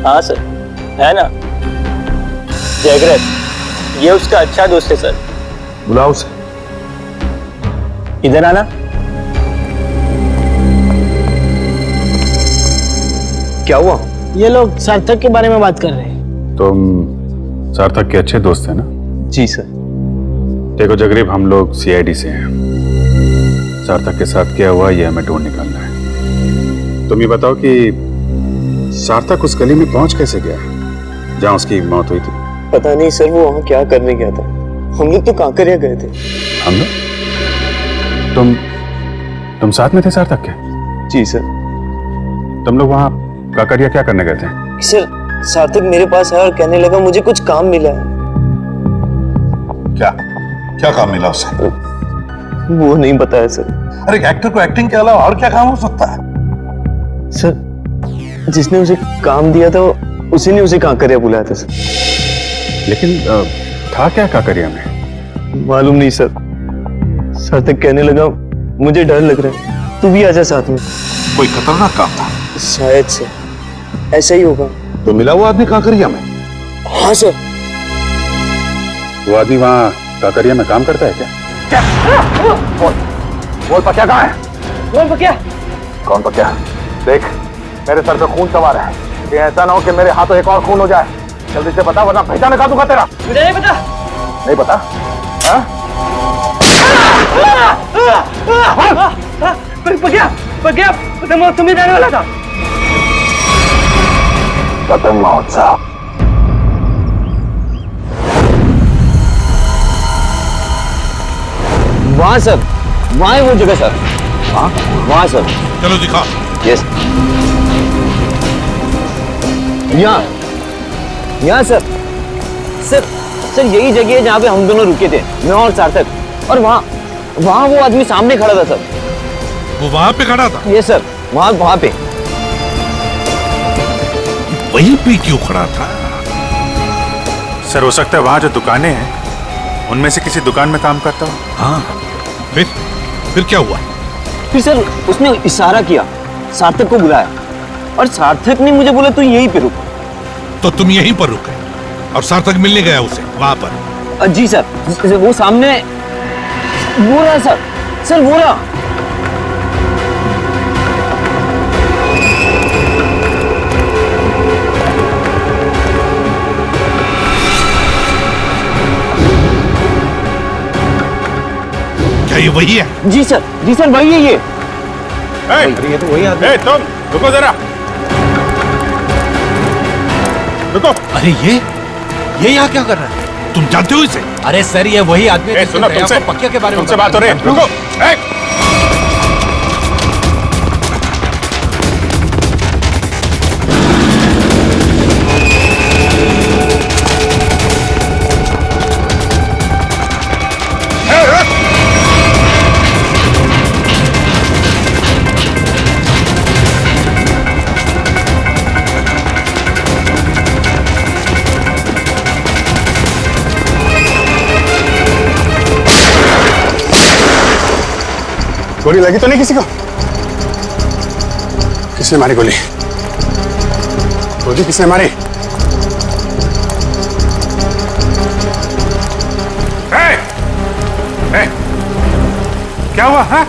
हाँ सर, है ना, जयग्रत, ये उसका अच्छा दोस्त है सर। बुलाओ उसे। इधर आना। क्या हुआ? ये लोग सार्थक के बारे में बात कर रहे हैं। तुम सार्थक के अच्छे दोस्त हैं ना? जी सर। देखो जगरीब, हम लोग सीआईडी से हैं। सार्थक के साथ क्या हुआ ये हमें ढूंढ निकालना है। तुम ये बताओ कि सार्थक उस गली में पहुंच कैसे गया जहां उसकी मौत हुई थी? पता नहीं सर, वो वहाँ क्या करने गया था। हम लोग तो कांकरिया गए थे। हम लोग? तुम साथ में थे सार्थक के? जी सर। तुम लोग वहां काकरिया क्या करने गए थे? सर सार्थक मेरे पास है और कहने लगा मुझे कुछ काम मिला है। क्या काम मिला उसे? वो नहीं बताया सर। अरे एक्टर को एक्टिंग के अलावा और क्या काम हो सकता है? सर जिसने उसे काम दिया था उसी ने उसे कांकरिया बुलाया था सर। लेकिन था क्या काकरिया में? मालूम नहीं सर। सार्थक कहने लगा मुझे डर लग रहा है, तू भी आजा साथ में। कोई खतरनाक काम था? शायद से ऐसा ही होगा। तो मिला वो आदमी काकरिया में? हाँ सर। वो आदमी वहाँ काकरिया में काम करता है क्या? बोल पक्या कहाँ है? बोल पक्या। कौन पक्या? देख, मेरे सर पे खून सवार है, ये ऐसा ना हो कि मेरे हाथों एक और खून हो जाए। जल्दी से बता, वरना पहचान निकाल दूंगा तेरा। मुझे नहीं पता। नहीं पता? हाँ? पक्या, पक्या, पतंग महोत्सव में जाने वाला था। पतंग महोत्सव? वहाँ सर, वहाँ है वो जगह सर। वहाँ सर। चलो दिखा। यस। यहाँ सर। सर यही जगह है जहाँ पे हम दोनों रुके थे, मैं और सार्थक। और वहाँ वो आदमी सामने खड़ा था सर। वो वहां पे खड़ा था? ये सर, वहाँ पे। वहीं पे क्यों खड़ा था? सर हो सकता है वहाँ जो दुकानें हैं उनमें से किसी दुकान में काम करता हो। हाँ, फिर क्या हुआ? फिर सर उसने इशारा किया, सार्थक को बुलाया और सार्थक ने मुझे बोला तू यहीं पे रुक। तो तुम यहीं पर रुके और सार्थक मिलने गया उसे वहां पर? जी सर, वो सामने वो रहा सर वो रहा। क्या ये वही है? जी सर वही है ये। ये तो वही आदमी। तुम रुको जरा, रुको। अरे ये यहाँ क्या कर रहा है? तुम जानते हो इसे? अरे सर ये वही आदमी है सुनो, तुमसे पक्या के बारे में तुमसे बात हो रही है। रुको। गोली लगी तो नहीं किसी को? किसने मारी गोली? गोली किसने मारी? क्या हुआ? हाँ?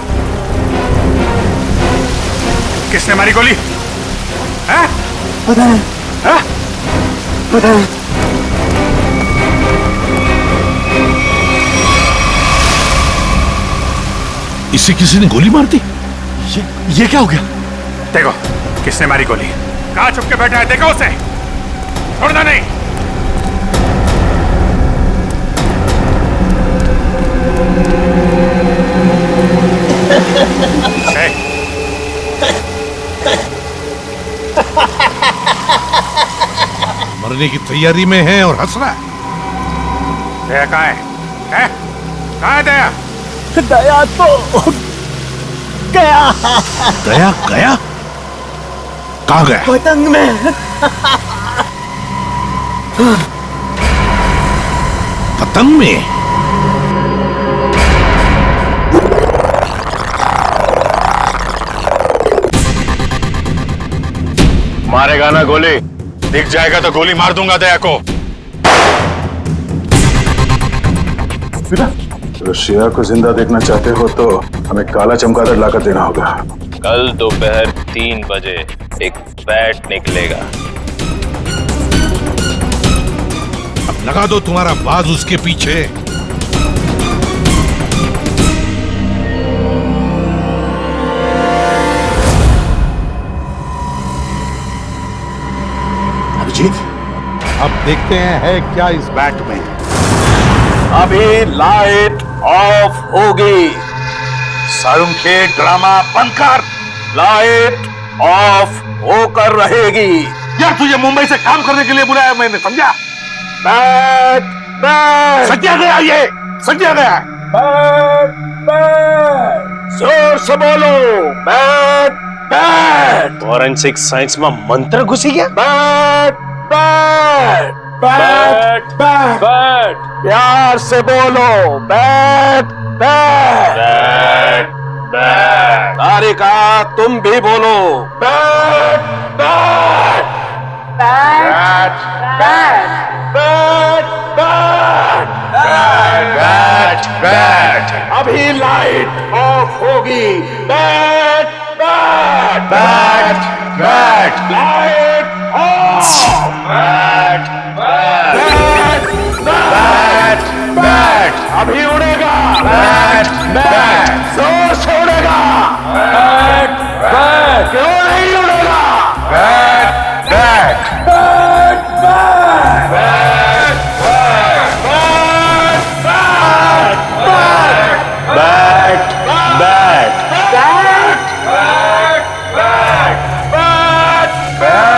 किसने मारी गोली? हाँ? पता नहीं। हाँ? पता नहीं। इसे किसी ने गोली मार दी? ये क्या हो गया? देखो किसने मारी गोली। कहाँ छुप के बैठा है, देखो उसे, छोड़ना नहीं। मरने की तैयारी में है और हंस रहा है। दया कहाँ है? कहाँ है दया? दया तो गया। दया गया? कहाँ गया? पतंग में। पतंग में? मारेगा ना गोली? दिख जाएगा तो गोली मार दूंगा दया को। अगर श्रेया को जिंदा देखना चाहते हो तो हमें काला चमगादड़ लाकर देना होगा। कल दोपहर 3 बजे एक बैट निकलेगा। अब लगा दो तुम्हारा बाज उसके पीछे। अभिजीत, अब देखते हैं है क्या इस बैट में। अभी लाइट ऑफ होगी। सारुंखे ड्रामा बंद कर। लाइट ऑफ होकर रहेगी। यार तुझे मुंबई से काम करने के लिए बुलाया मैंने, समझा? बैट बैट सजा गया, ये सजा गया। बैट बैट जोर से बोलो। Bat bat. फॉरेंसिक साइंस में मंत्र घुसी गया। Bat bat bat bat bat. प्यार से बोलो। बैट बैट बैट तारिका तुम भी बोलो। Bat bat bat bat bat bat bat अभी लाइट ऑफ होगी। Bat bat bat bat light of. Bat bat bat bat अभी उड़ेगा। बैट बैट जोर से उड़ेगा। बैट बैट क्यों नहीं उड़ेगा। Bat bat bat bat bat bat bat bat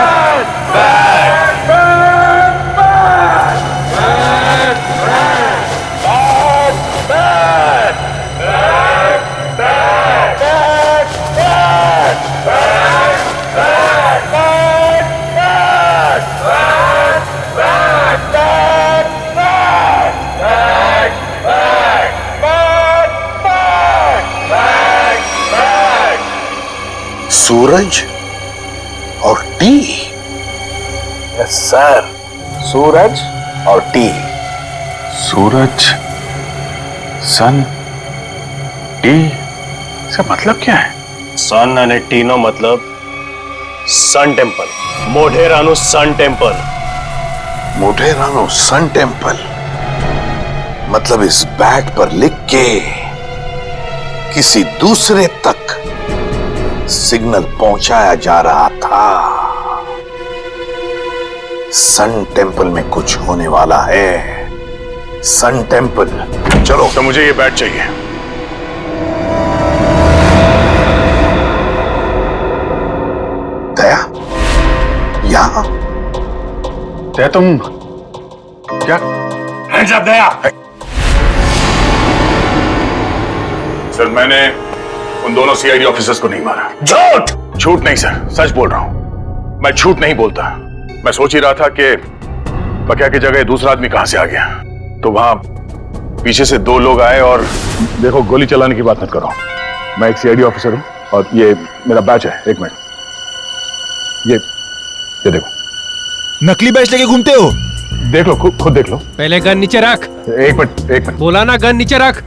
सूरज और टी। यस सर, सूरज और टी। सूरज, सन, टी, इसका मतलब क्या है? सन અને ટી નો મતલબ सन टेम्पल, मोढेराનું सन टेम्पल। मोढेरानो सन टेम्पल मतलब इस बैट पर लिख के किसी दूसरे तक सिग्नल पहुंचाया जा रहा था। सन टेम्पल में कुछ होने वाला है। Sun temple. चलो, तो मुझे ये बैट चाहिए। दया, यहां दया, तुम क्या? दया। सर, मैंने उन दोनों सीआईडी ऑफिसर्स को नहीं मारा। झूठ। झूठ नहीं सर, सच बोल रहा हूं। मैं झूठ नहीं बोलता। मैं सोच ही रहा था कि पकिया की जगह दूसरा आदमी कहां से आ गया, तो वहां पीछे से दो लोग आए और देखो, गोली चलाने की बात मत करो। मैं एक सीआईडी ऑफिसर हूं और ये मेरा बैच है। एक मिनट, ये देखो। नकली बैच लेके घूमते हो? देख लो, खुद देख लो। पहले गन नीचे रख। एक मिनट बोला ना, गन नीचे रख।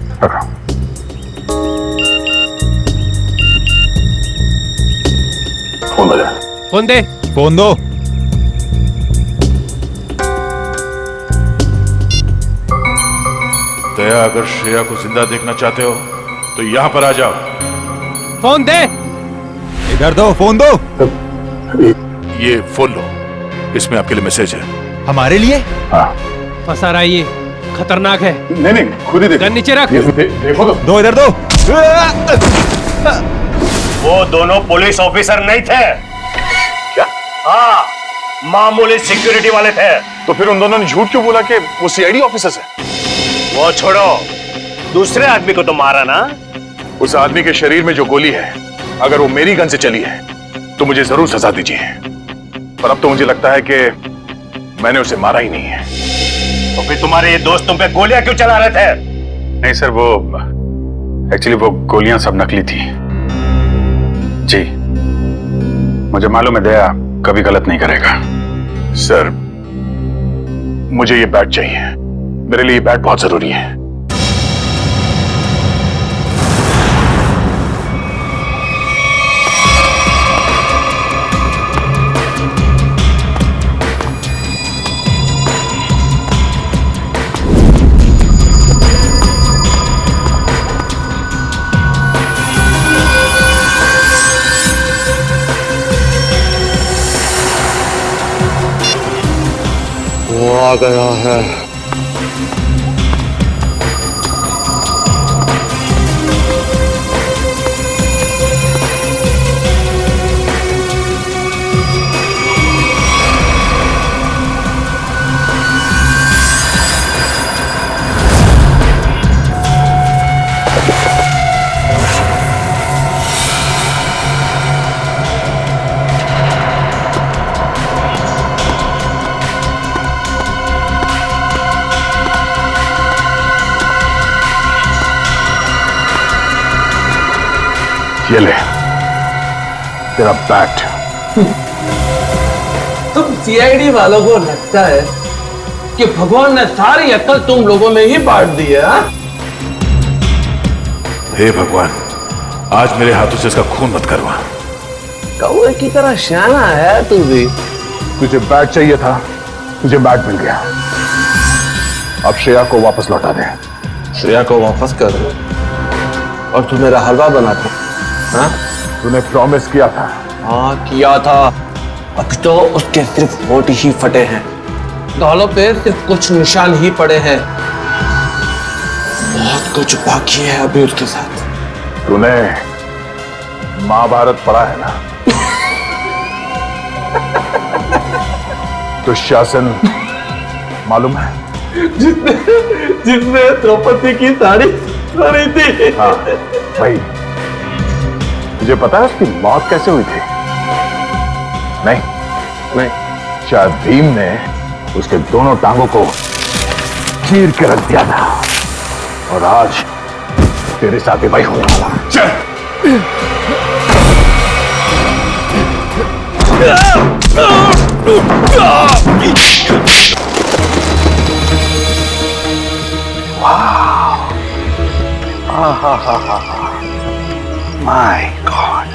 फोन बजा। फोन दे। फोन दो। दया, अगर श्रेया को जिंदा देखना चाहते हो तो यहां पर आ जाओ। फोन दे। इधर दो, फोन दो। ये फोन लो, इसमें आपके लिए मैसेज है। हमारे लिए? हाँ। फंसा रहा है ये, खतरनाक है। नहीं, खुद ही देखो। गन नीचे रख। देखो तो। दो, इधर दो। वो दोनों पुलिस ऑफिसर नहीं थे। क्या? हाँ, मामूली सिक्योरिटी वाले थे। तो फिर उन दोनों ने झूठ क्यों बोला कि वो सीआईडी ऑफिसर्स हैं? वो छोड़ो, दूसरे आदमी को तो मारा ना। उस आदमी के शरीर में जो गोली है, अगर वो मेरी गन से चली है तो मुझे जरूर सजा दीजिए। पर अब तो मुझे लगता है कि मैंने उसे मारा ही नहीं है। तो फिर तुम्हारे ये दोस्त तुम पे गोलियां क्यों चला रहे थे? नहीं सर, वो एक्चुअली वो गोलियां सब नकली थी। जी, मुझे मालूम है दया कभी गलत नहीं करेगा। सर, मुझे ये बैट चाहिए। मेरे लिए ये बैट बहुत जरूरी है। वो आ गया है। ये ले तेरा बैट। तुम सीआईडी वालों को लगता है कि भगवान ने सारी अक्ल तुम लोगों में ही बांट दी है? हे भगवान, आज मेरे हाथों से इसका खून मत करवा। कौवे की तरह शाना है तू भी। तुझे बैट चाहिए था, तुझे बैट मिल गया। अब श्रेया को वापस लौटा दे। श्रेया को वापस कर दे और तू मेरा हलवा बना दे। हाँ? तूने प्रॉमिस किया था। हाँ किया था। अब तो उसके सिर्फ होठ ही फटे हैं, गालों पे सिर्फ कुछ निशान ही पड़े हैं। बहुत कुछ बाकी है अभी उसके साथ। तूने महाभारत पढ़ा है ना? दुशासन मालूम है? जिसने द्रौपदी की साड़ी पहनी थी। हाँ भाई, तुझे पता है उसकी मौत कैसे हुई थी? नहीं, शायद भीम ने उसके दोनों टांगों को चीर के रख दिया था और आज तेरे साथ ही भाई होने वाला। चल। माय गॉड,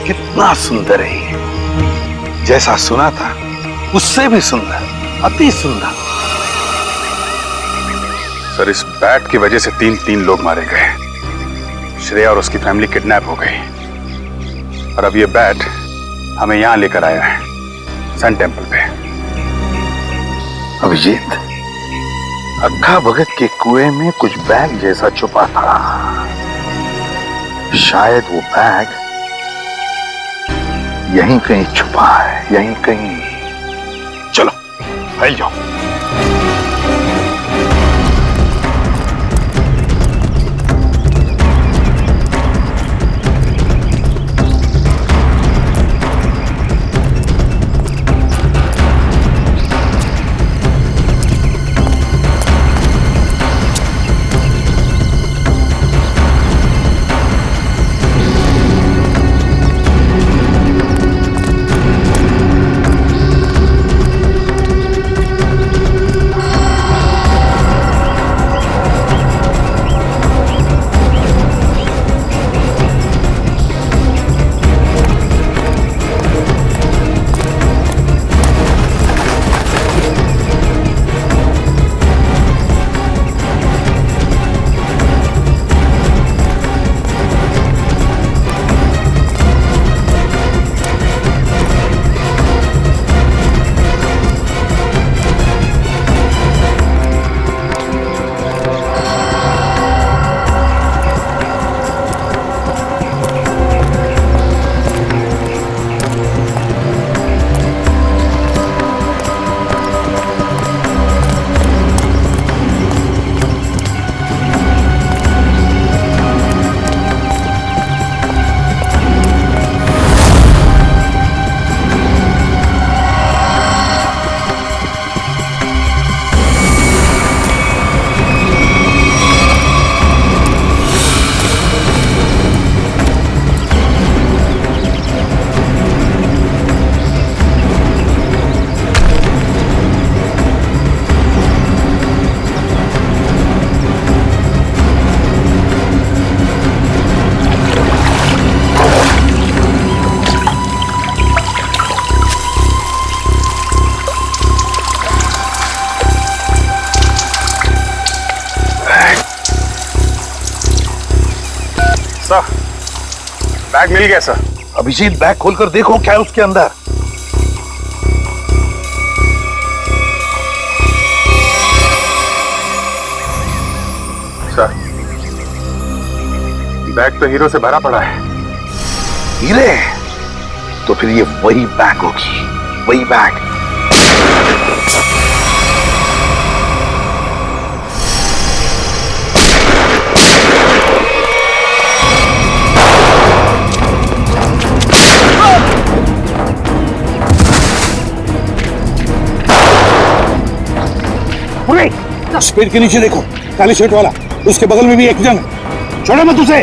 कितना सुंदर है ये। जैसा सुना था उससे भी सुंदर, अति सुंदर। सर, इस बैट की वजह से तीन लोग मारे गए। श्रेया और उसकी फैमिली किडनैप हो गई और अब ये बैट हमें यहां लेकर आया है, सन टेम्पल पे। अभिजीत, अक्खा भगत के कुएं में कुछ बैग जैसा छुपा था। शायद वो बैग यहीं कहीं छुपा है, यहीं कहीं। चलो फैल जाओ। सर, बैग मिल गया सर। अभिजीत, बैग खोलकर देखो क्या है उसके अंदर। सर, बैग तो हीरो से भरा पड़ा है। हीरे? तो फिर ये वही बैग होगी, वही बैग। इस पेड़ के नीचे देखो, काले शर्ट वाला, उसके बगल में भी एक जन। छोड़ो मत उसे।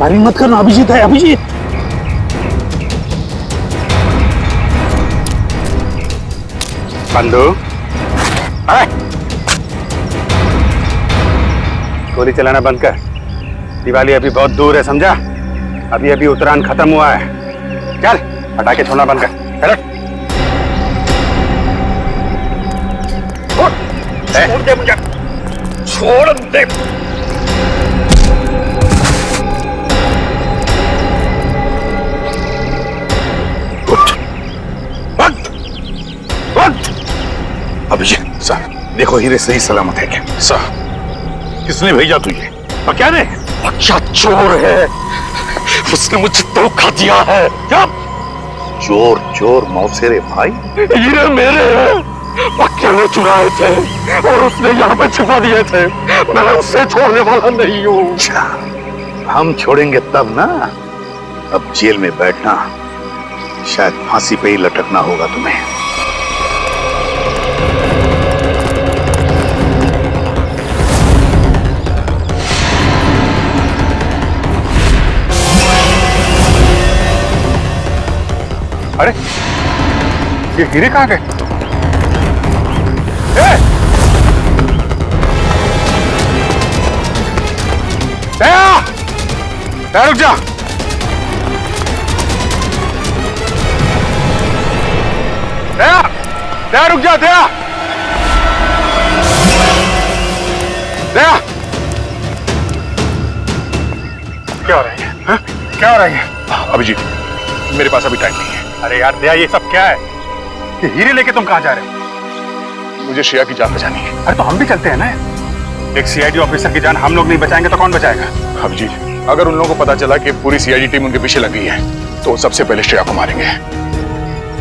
फायरिंग मत करना, अभिजीत है, अभिजीत। बंधु, गोली चलाना बंद कर। दिवाली अभी बहुत दूर है, समझा? अभी अभी उत्तरायण खत्म हुआ है। चल, हटा के छोड़ना बंद कर। छोड़ दे मुझे, छोड़ दे। अभिजीत साहब, देखो हीरे सही सलामत है क्या? साहब, किसने भेजा तुझे? क्या ने? क्या चोर है, उसने मुझे धोखा दिया है। क्या चोर? चोर मौसेरे भाई? हीरे मेरे हैं, पक्के ने चुराए थे और उसने यहाँ पे छिपा दिए थे। मैं उससे छोड़ने वाला नहीं हूँ। अच्छा, हम छोड़ेंगे तब ना। अब जेल में बैठना, शायद फांसी पे ही लटकना होगा तुम्हें। अरे, ये हीरे कहाँ गए? दया! दया रुक जा! दया! दया रुक जा, दया! दया! क्या हो रहा है? हाँ? क्या हो रहा है? अभिजीत, मेरे पास अभी टाइम नहीं है। अरे यार दया, ये सब क्या है? ये हीरे लेके तुम कहाँ जा रहे हो? मुझे श्रेया की जान बचानी है। अरे तो हम भी चलते हैं ना। एक सीआईडी ऑफिसर की जान हम लोग नहीं बचाएंगे तो कौन बचाएगा? अभिजीत, अगर उन लोगों को पता चला कि पूरी सीआईडी टीम उनके पीछे लगी है तो सबसे पहले श्रेया को मारेंगे।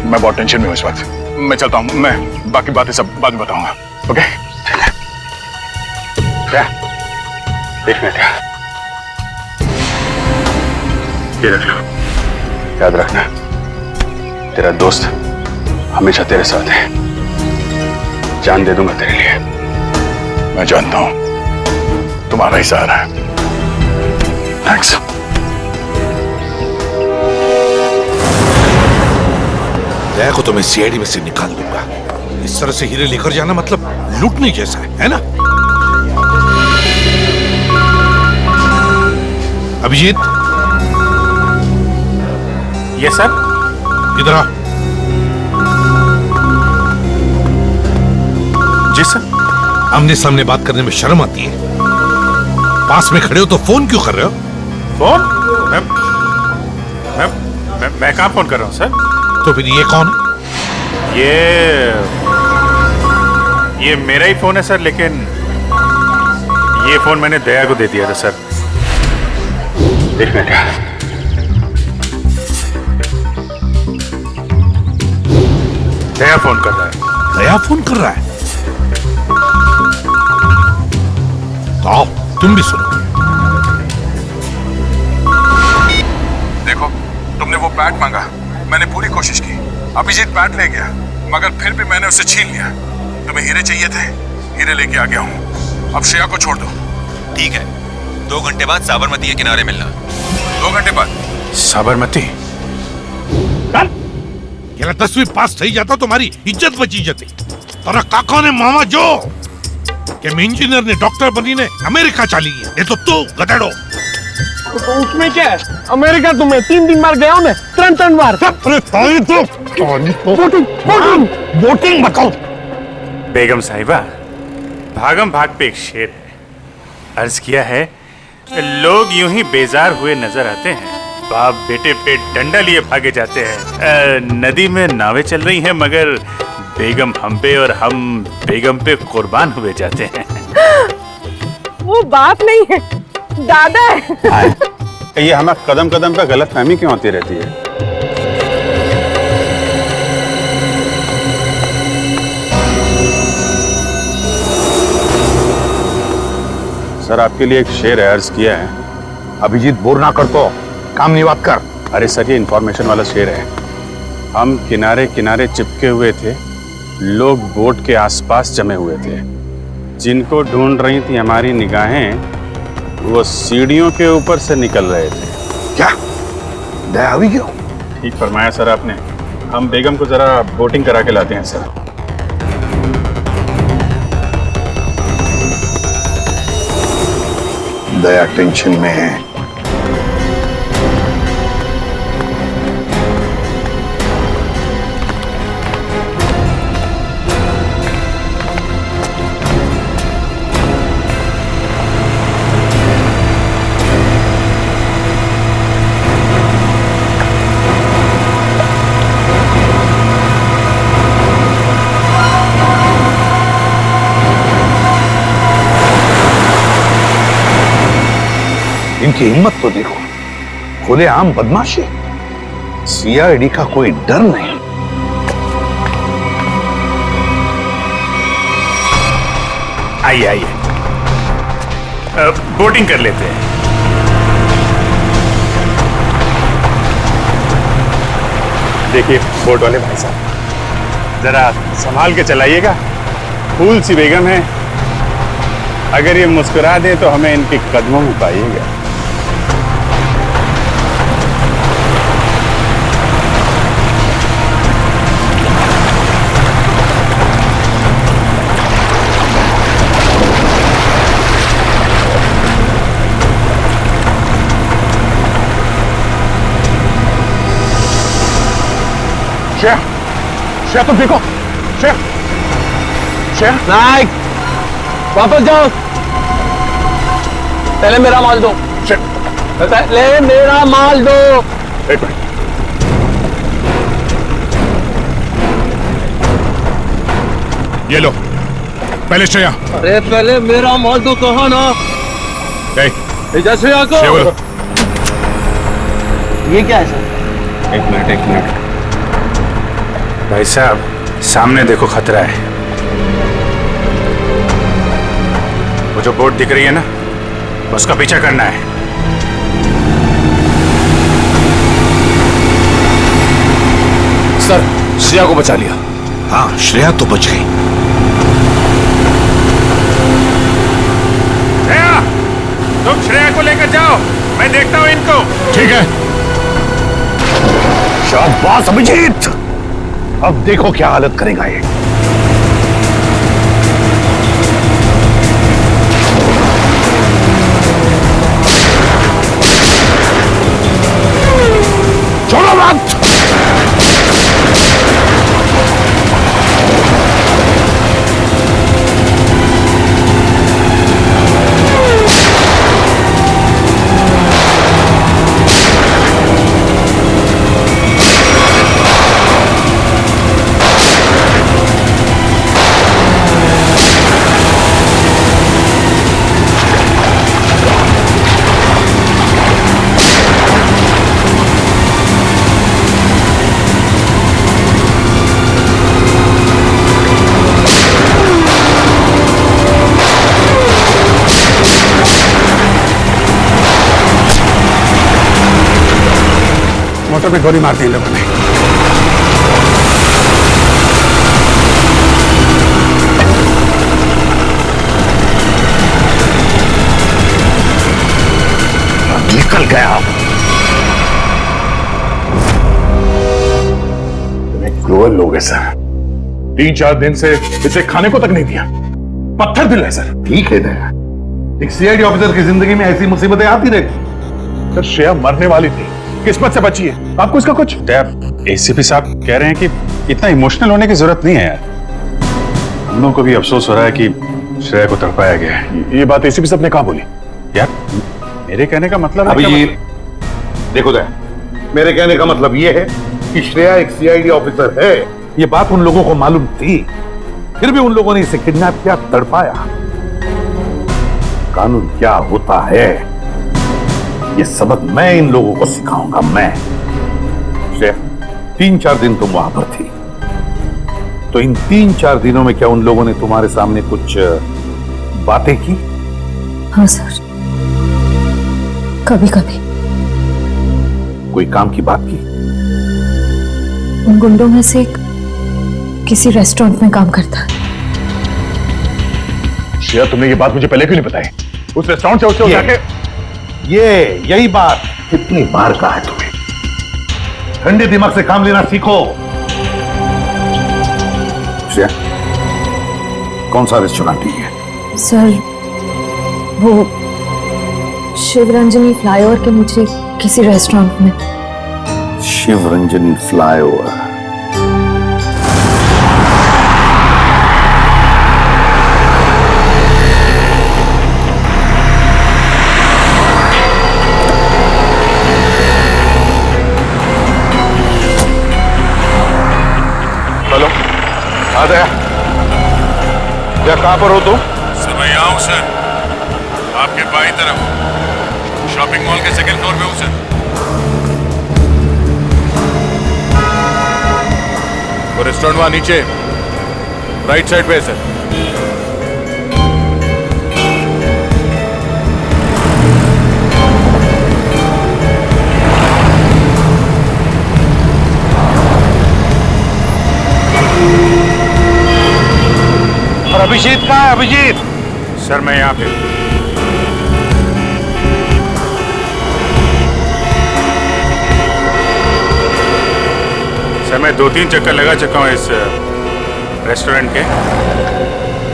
मैं बहुत टेंशन में हूँ इस वक्त। मैं चलता हूँ, मैं बाकी बातें सब बाद में बताऊंगा। ओके? देख मैं क्या, ये रख लो, याद रखना तेरा दोस्त हमेशा तेरे साथ है। जान दे दूंगा तेरे लिए। मैं जानता हूं तुम्हारा ही सहारा है। थैंक्स। दया को तो मैं सीआईडी में से निकाल दूंगा। इस तरह से हीरे लेकर जाना मतलब लूटने जैसा है ना? अभिजीत, ये सर इधर आ। जी सर। आमने सामने बात करने में शर्म आती है? पास में खड़े हो तो फोन क्यों कर रहे हो? फोन? मैं कहाँ फोन कर रहा हूँ सर? तो फिर ये कौन है? ये मेरा ही फोन है सर, लेकिन ये फोन मैंने दया को दे दिया था सर। एक मिनट, दया फोन कर रहा है। दया फोन कर रहा है? तो आओ तुम भी सुनो। देखो, तुमने वो बैट मांगा, मैंने पूरी कोशिश की। अभिजीत बैट ले गया, मगर फिर भी मैंने उसे छीन लिया। तुम्हें हीरे चाहिए थे, हीरे लेके आ गया हूँ। अब श्रेया को छोड़ दो। ठीक है, 2 घंटे बाद साबरमती के किनारे मिलना। 2 घंटे बाद? साबरमती? गेला 10वीं पास થઈ जाता तुम्हारी इज्जत बची जती। तारा काका ने मामा जो कि इंजीनियर ने डॉक्टर बनी ने अमेरिका चली गई, ये तो तू गधेड़ो। तो उसमें क्या है? अमेरिका तुम्हें 3 दिन बार गया हूं मैं, 3 बार। अरे ताई तो वोटिंग बताओ। बेगम साहिबा, भागम भाग पे एक शेर है, अर्ज किया है, लोग यूं ही बेजार हुए नजर आते हैं, बाप बेटे पे डंडा लिए भागे जाते हैं। नदी में नावें चल रही हैं, मगर बेगम हम पे और हम बेगम पे कुर्बान हुए जाते हैं। वो बाप नहीं है, दादा है। ये हमें कदम कदम पे गलतफहमी क्यों होती रहती है? सर, आपके लिए एक शेर है, अर्ज किया है। अभिजीत बोर ना कर तो काम नहीं बात कर। अरे सर, ये इंफॉर्मेशन वाला शेर है। हम किनारे किनारे चिपके हुए थे, लोग बोट के आसपास जमे हुए थे, जिनको ढूंढ रही थी हमारी निगाहें, वो सीढ़ियों के ऊपर से निकल रहे थे। क्या दया अभी क्यों? ठीक फरमाया सर आपने। हम बेगम को जरा बोटिंग करा के लाते हैं सर। दया टेंशन में है। इनकी हिम्मत तो देखो, खुलेआम बदमाशी। सीआईडी का कोई डर नहीं। आइए आइए, बोटिंग कर लेते हैं। देखिए बोट वाले भाई साहब, जरा संभाल के चलाइएगा। फूल सी बेगम है, अगर ये मुस्कुरा दे तो हमें इनके कदमों में पाइएगा। श्रेया, श्रेया तुम देखो, श्रेया, श्रेया। नाइक, वापस जाओ। पहले मेरा माल दो। पहले मेरा माल दो। एक मिनट। ये लो, पहले श्रेया। अरे पहले मेरा माल दो, कहा ना। जैसे ये क्या है सर? एक मिनट। भाई साहब, सामने देखो, खतरा है। वो जो बोट दिख रही है ना, उसका पीछा करना है। सर, श्रेया को बचा लिया। हाँ, श्रेया तो बच गई। श्रेया, तुम श्रेया को लेकर जाओ, मैं देखता हूं इनको। ठीक है। शाबाश अभिजीत, अब देखो क्या हालत करेगा ये। छोड़ो मत। मोटर पे गोली मारती हैं लोगों ने। निकल गया। क्रूअल लोग है सर। 3-4 दिन से इसे खाने को तक नहीं दिया। पत्थर दिल है सर। ठीक है दया, एक सीआईडी ऑफिसर की जिंदगी में ऐसी मुसीबतें आती रहती। सर श्रेया मरने वाली थी, किस्मत से बची है। आपको इसका कुछ? एसीपी साहब कह रहे हैं कि इतना इमोशनल होने की जरूरत नहीं है यार। हम लोगों को भी अफसोस हो रहा है कि श्रेया को तड़पाया गया है। ये बात एसीपी साहब ने कहा बोली? यार मेरे कहने का मतलब अभिजीत, देखो दया, मेरे कहने का मतलब ये है कि श्रेया एक सीआईडी ऑफिसर है। ये बात उन लोगों को मालूम थी, फिर भी उन लोगों ने इसे किडनैप किया, तड़पाया। कानून क्या होता है ये सबक मैं इन लोगों को सिखाऊंगा। मैं श्रेया, 3-4 दिन तुम वहां पर थी, तो इन 3-4 दिनों में क्या उन लोगों ने तुम्हारे सामने कुछ बातें की? हाँ सर, कभी कभी। कोई काम की बात की? उन गुंडों में से एक किसी रेस्टोरेंट में काम करता है। श्रेया, तुमने ये बात मुझे पहले क्यों नहीं बताई? उस रेस्टोरेंट से उसे जाके यही बात कितनी बार कहा है तुम्हें, ठंडे दिमाग से काम लेना सीखो। श्रेया, कौन सा रेस्टोरेंट है? सर वो शिवरंजनी फ्लाईओवर के नीचे किसी रेस्टोरेंट में। शिवरंजनी फ्लाईओवर। हेलो, आ गया क्या? कहां पर हो तुम? सर मैं यहाँ हूँ सर, आपके बाई तरफ शॉपिंग मॉल के सेकंड फ्लोर पे हूँ सर। वो रेस्टोरेंट वहां नीचे राइट साइड पे है सर। और अभिजीत कहाँ है? अभिजीत सर मैं यहाँ पे। सर मैं 2-3 चक्कर लगा चुका हूँ इस रेस्टोरेंट के,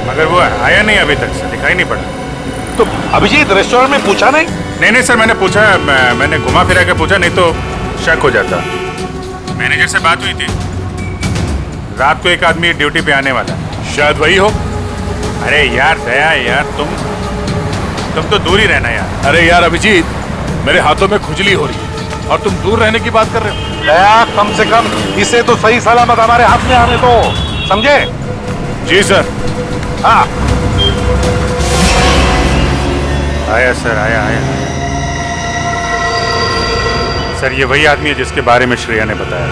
मगर वो आया नहीं अभी तक सर, दिखाई नहीं पड़ा। तो अभिजीत रेस्टोरेंट में पूछा नहीं? नहीं सर, मैंने पूछा, मैंने घुमा फिरा के पूछा, नहीं तो शक हो जाता। मैनेजर से बात हुई थी, रात को एक आदमी ड्यूटी पे आने वाला है, शायद वही हो। अरे यार दया यार, तुम तो दूर ही रहना यार। अरे यार अभिजीत, मेरे हाथों में खुजली हो रही है और तुम दूर रहने की बात कर रहे हो। दया, कम से कम इसे तो सही सलामत हमारे हाथ में आने दो, समझे? जी सर। हाँ आया सर, आया। सर ये वही आदमी है जिसके बारे में श्रेया ने बताया।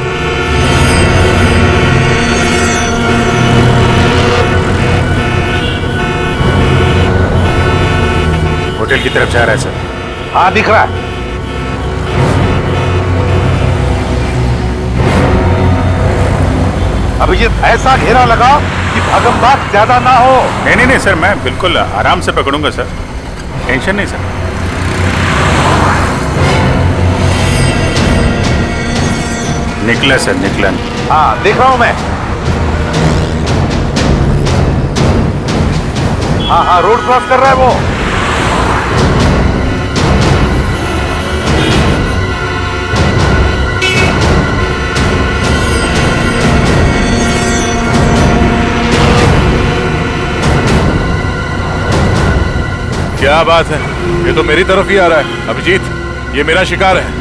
होटल की तरफ जा रहा है सर। हाँ दिख रहा है। अभिजीत ऐसा घेरा लगा कि भागम भाग ज्यादा ना हो। नहीं सर, मैं बिल्कुल आराम से पकड़ूंगा सर, टेंशन नहीं सर। निकला सर, निकला। हाँ देख रहा हूं मैं। हाँ रोड क्रॉस कर रहा है वो। क्या बात है, ये तो मेरी तरफ ही आ रहा है। अभिजीत, ये मेरा शिकार है।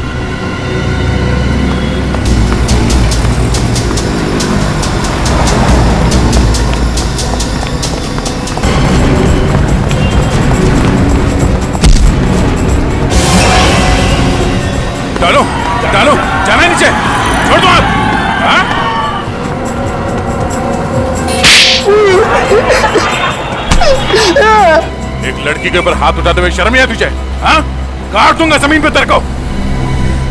डालो, जाना है नीचे, छोड़ दो आप। हाँ? एक लड़की के ऊपर हाथ उठाते हुए शर्म नहीं आती तुझे? हाँ? काट दूंगा जमीन पे तेरे को।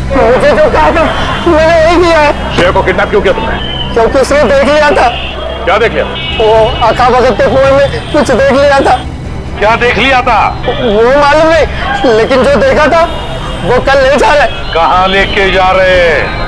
मुझे जो कहा था मैंने वही किया है। श्रेया को किडनैप क्यों किया तुमने? क्योंकि उसने देख लिया था। क्या देख लिया? वो आका भगत के फोन में कुछ देख लिया था। क्या देख लिया था? वो मालूम नहीं, लेकिन जो देखा था वो कल ले जा रहे। कहाँ लेके जा रहे?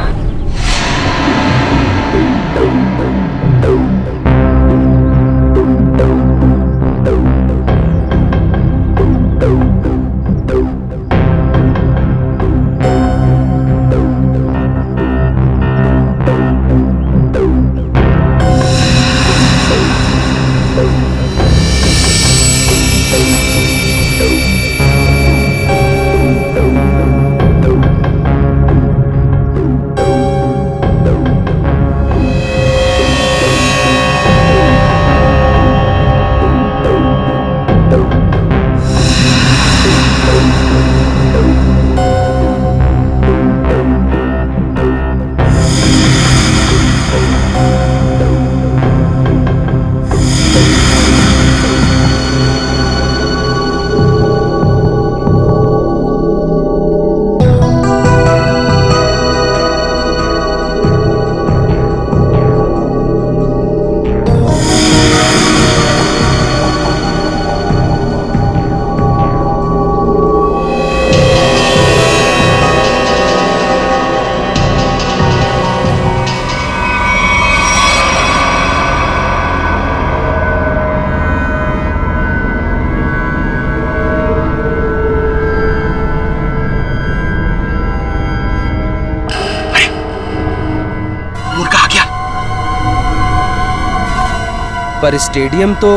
पर स्टेडियम तो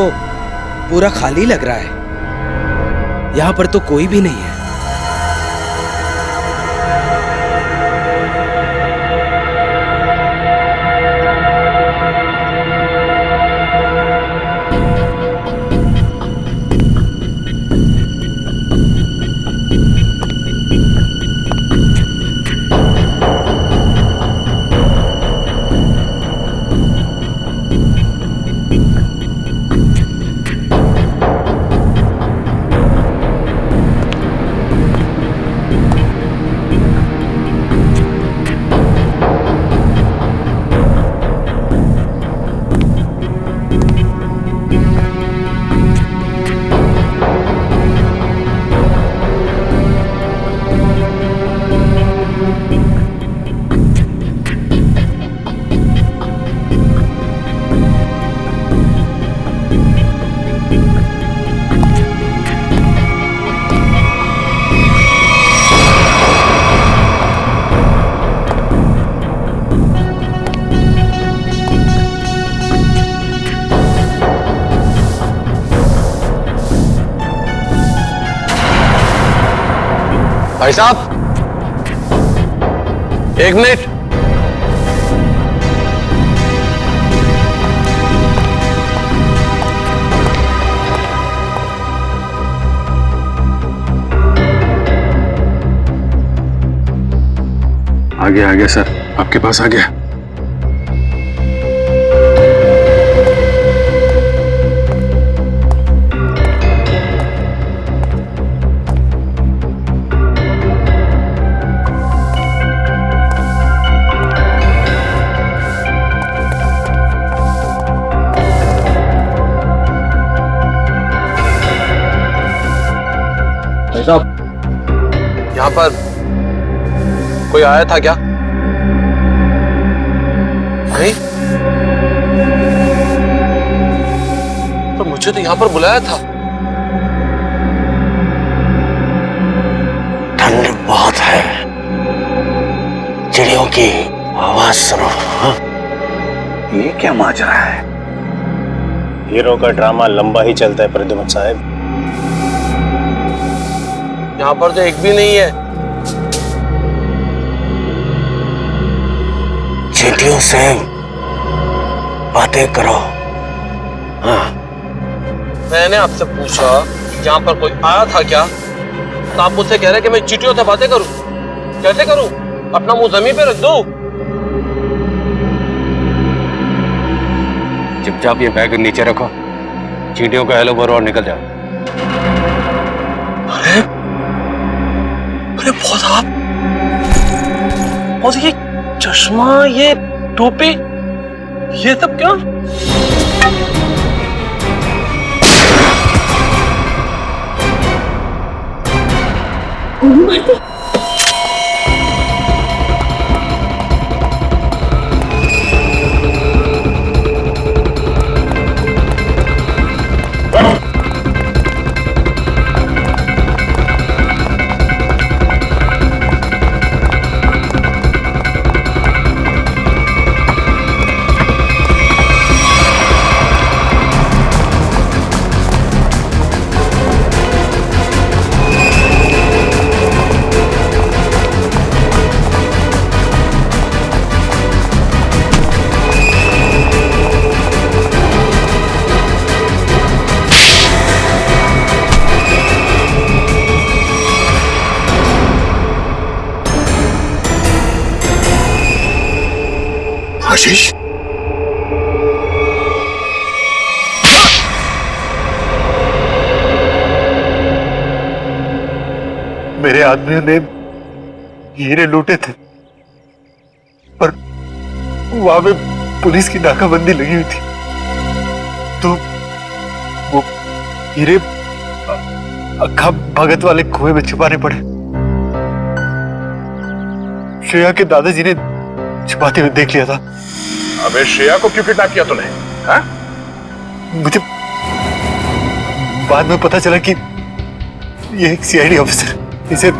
पूरा खाली लग रहा है। यहाँ पर तो कोई भी नहीं है। भाई साहब, एक मिनट। आ गया सर, आपके पास आ गया। भाई साहब, यहाँ पर कोई आया था क्या? नहीं, तो मुझे तो यहाँ पर बुलाया था। ठंड बहुत है, चिड़ियों की आवाज सुनो। हाँ? ये क्या माजरा है? हीरो का ड्रामा लंबा ही चलता है प्रद्युमन साहब। यहाँ पर तो एक भी नहीं है। चींटियों से बातें करो। हाँ। मैंने आपसे पूछा यहाँ पर कोई आया था क्या, तो आप मुझसे कह रहे हैं कि मैं चींटियों से बातें करूं। कैसे करूं? अपना मुंह जमीन पे रख दो। चुपचाप ये बैग नीचे रखो, चींटियों का हेलो बोलो और निकल जाओ। अरे बहुत आप, और ये चश्मा, ये टोपी, ये सब क्या? आशीष, मेरे आदमियों ने हीरे लूटे थे, पर वहां पे पुलिस की नाकाबंदी लगी हुई थी, तो वो हीरे अक्खा भगत वाले कुएं में छुपाने पड़े। श्रेया के दादाजी ने छुपाते हुए देख लिया था। अबे श्रेया को क्यों किडनैप किया तूने? हाँ? मुझे बाद में पता चला कि ये एक सीआईडी ऑफिसर, इसे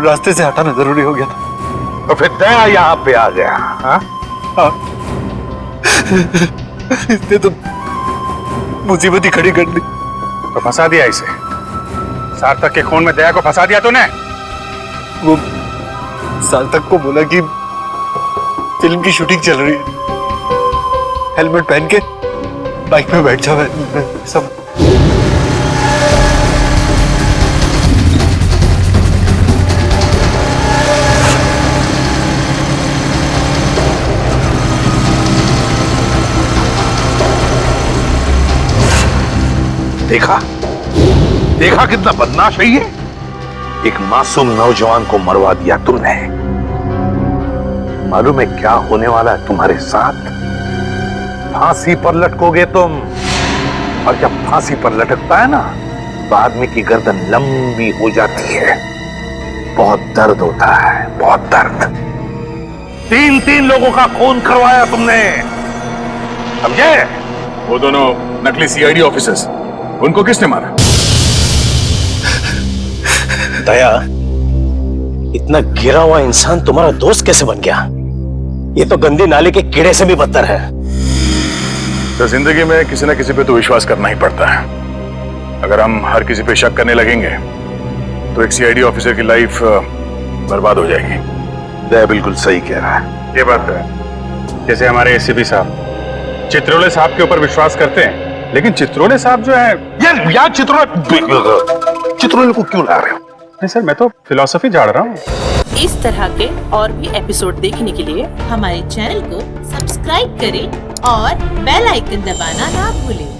रास्ते से हटाना जरूरी हो गया था। तो फिर दया यहाँ पे आ गया। हाँ? इसने तो मुसीबत ही खड़ी कर दी। तो फंसा दिया इसे। सार्थक के खून में दया को फंसा दिया तूने। वो सार्थक को बोला कि फिल्म की शूटिंग चल रही है, हेलमेट पहन के बाइक में बैठ जाओ। सब देखा देखा कितना बदमाश है ये। एक मासूम नौजवान को मरवा दिया तुमने। मालूम है क्या होने वाला है तुम्हारे साथ? फांसी पर लटकोगे तुम, और जब फांसी पर लटकता है ना तो आदमी की गर्दन लंबी हो जाती है। बहुत दर्द होता है, बहुत दर्द। 3 लोगों का खून करवाया तुमने, समझे? वो दोनों नकली सीआईडी ऑफिसर्स, उनको किसने मारा? दया, इतना गिरा हुआ इंसान तुम्हारा दोस्त कैसे बन गया? ये तो गंदी नाले के कीड़े से भी बदतर है। तो जिंदगी में किसी न किसी पे तो विश्वास करना ही पड़ता है। अगर हम हर किसी पे शक करने लगेंगे तो एक सीआईडी ऑफिसर की लाइफ बर्बाद हो जाएगी। दया बिल्कुल सही कह रहा है। ये बात है। जैसे हमारे एसीपी साहब चित्रोले साहब के ऊपर विश्वास करते हैं, लेकिन चित्रोले साहब जो है यार चित्रोले को क्यों ला रहे हो? नहीं सर, मैं तो फिलॉसफी झाड़ रहा हूँ। इस तरह के और भी एपिसोड देखने के लिए हमारे चैनल को सब्सक्राइब करें और बेल आइकन दबाना ना भूलें।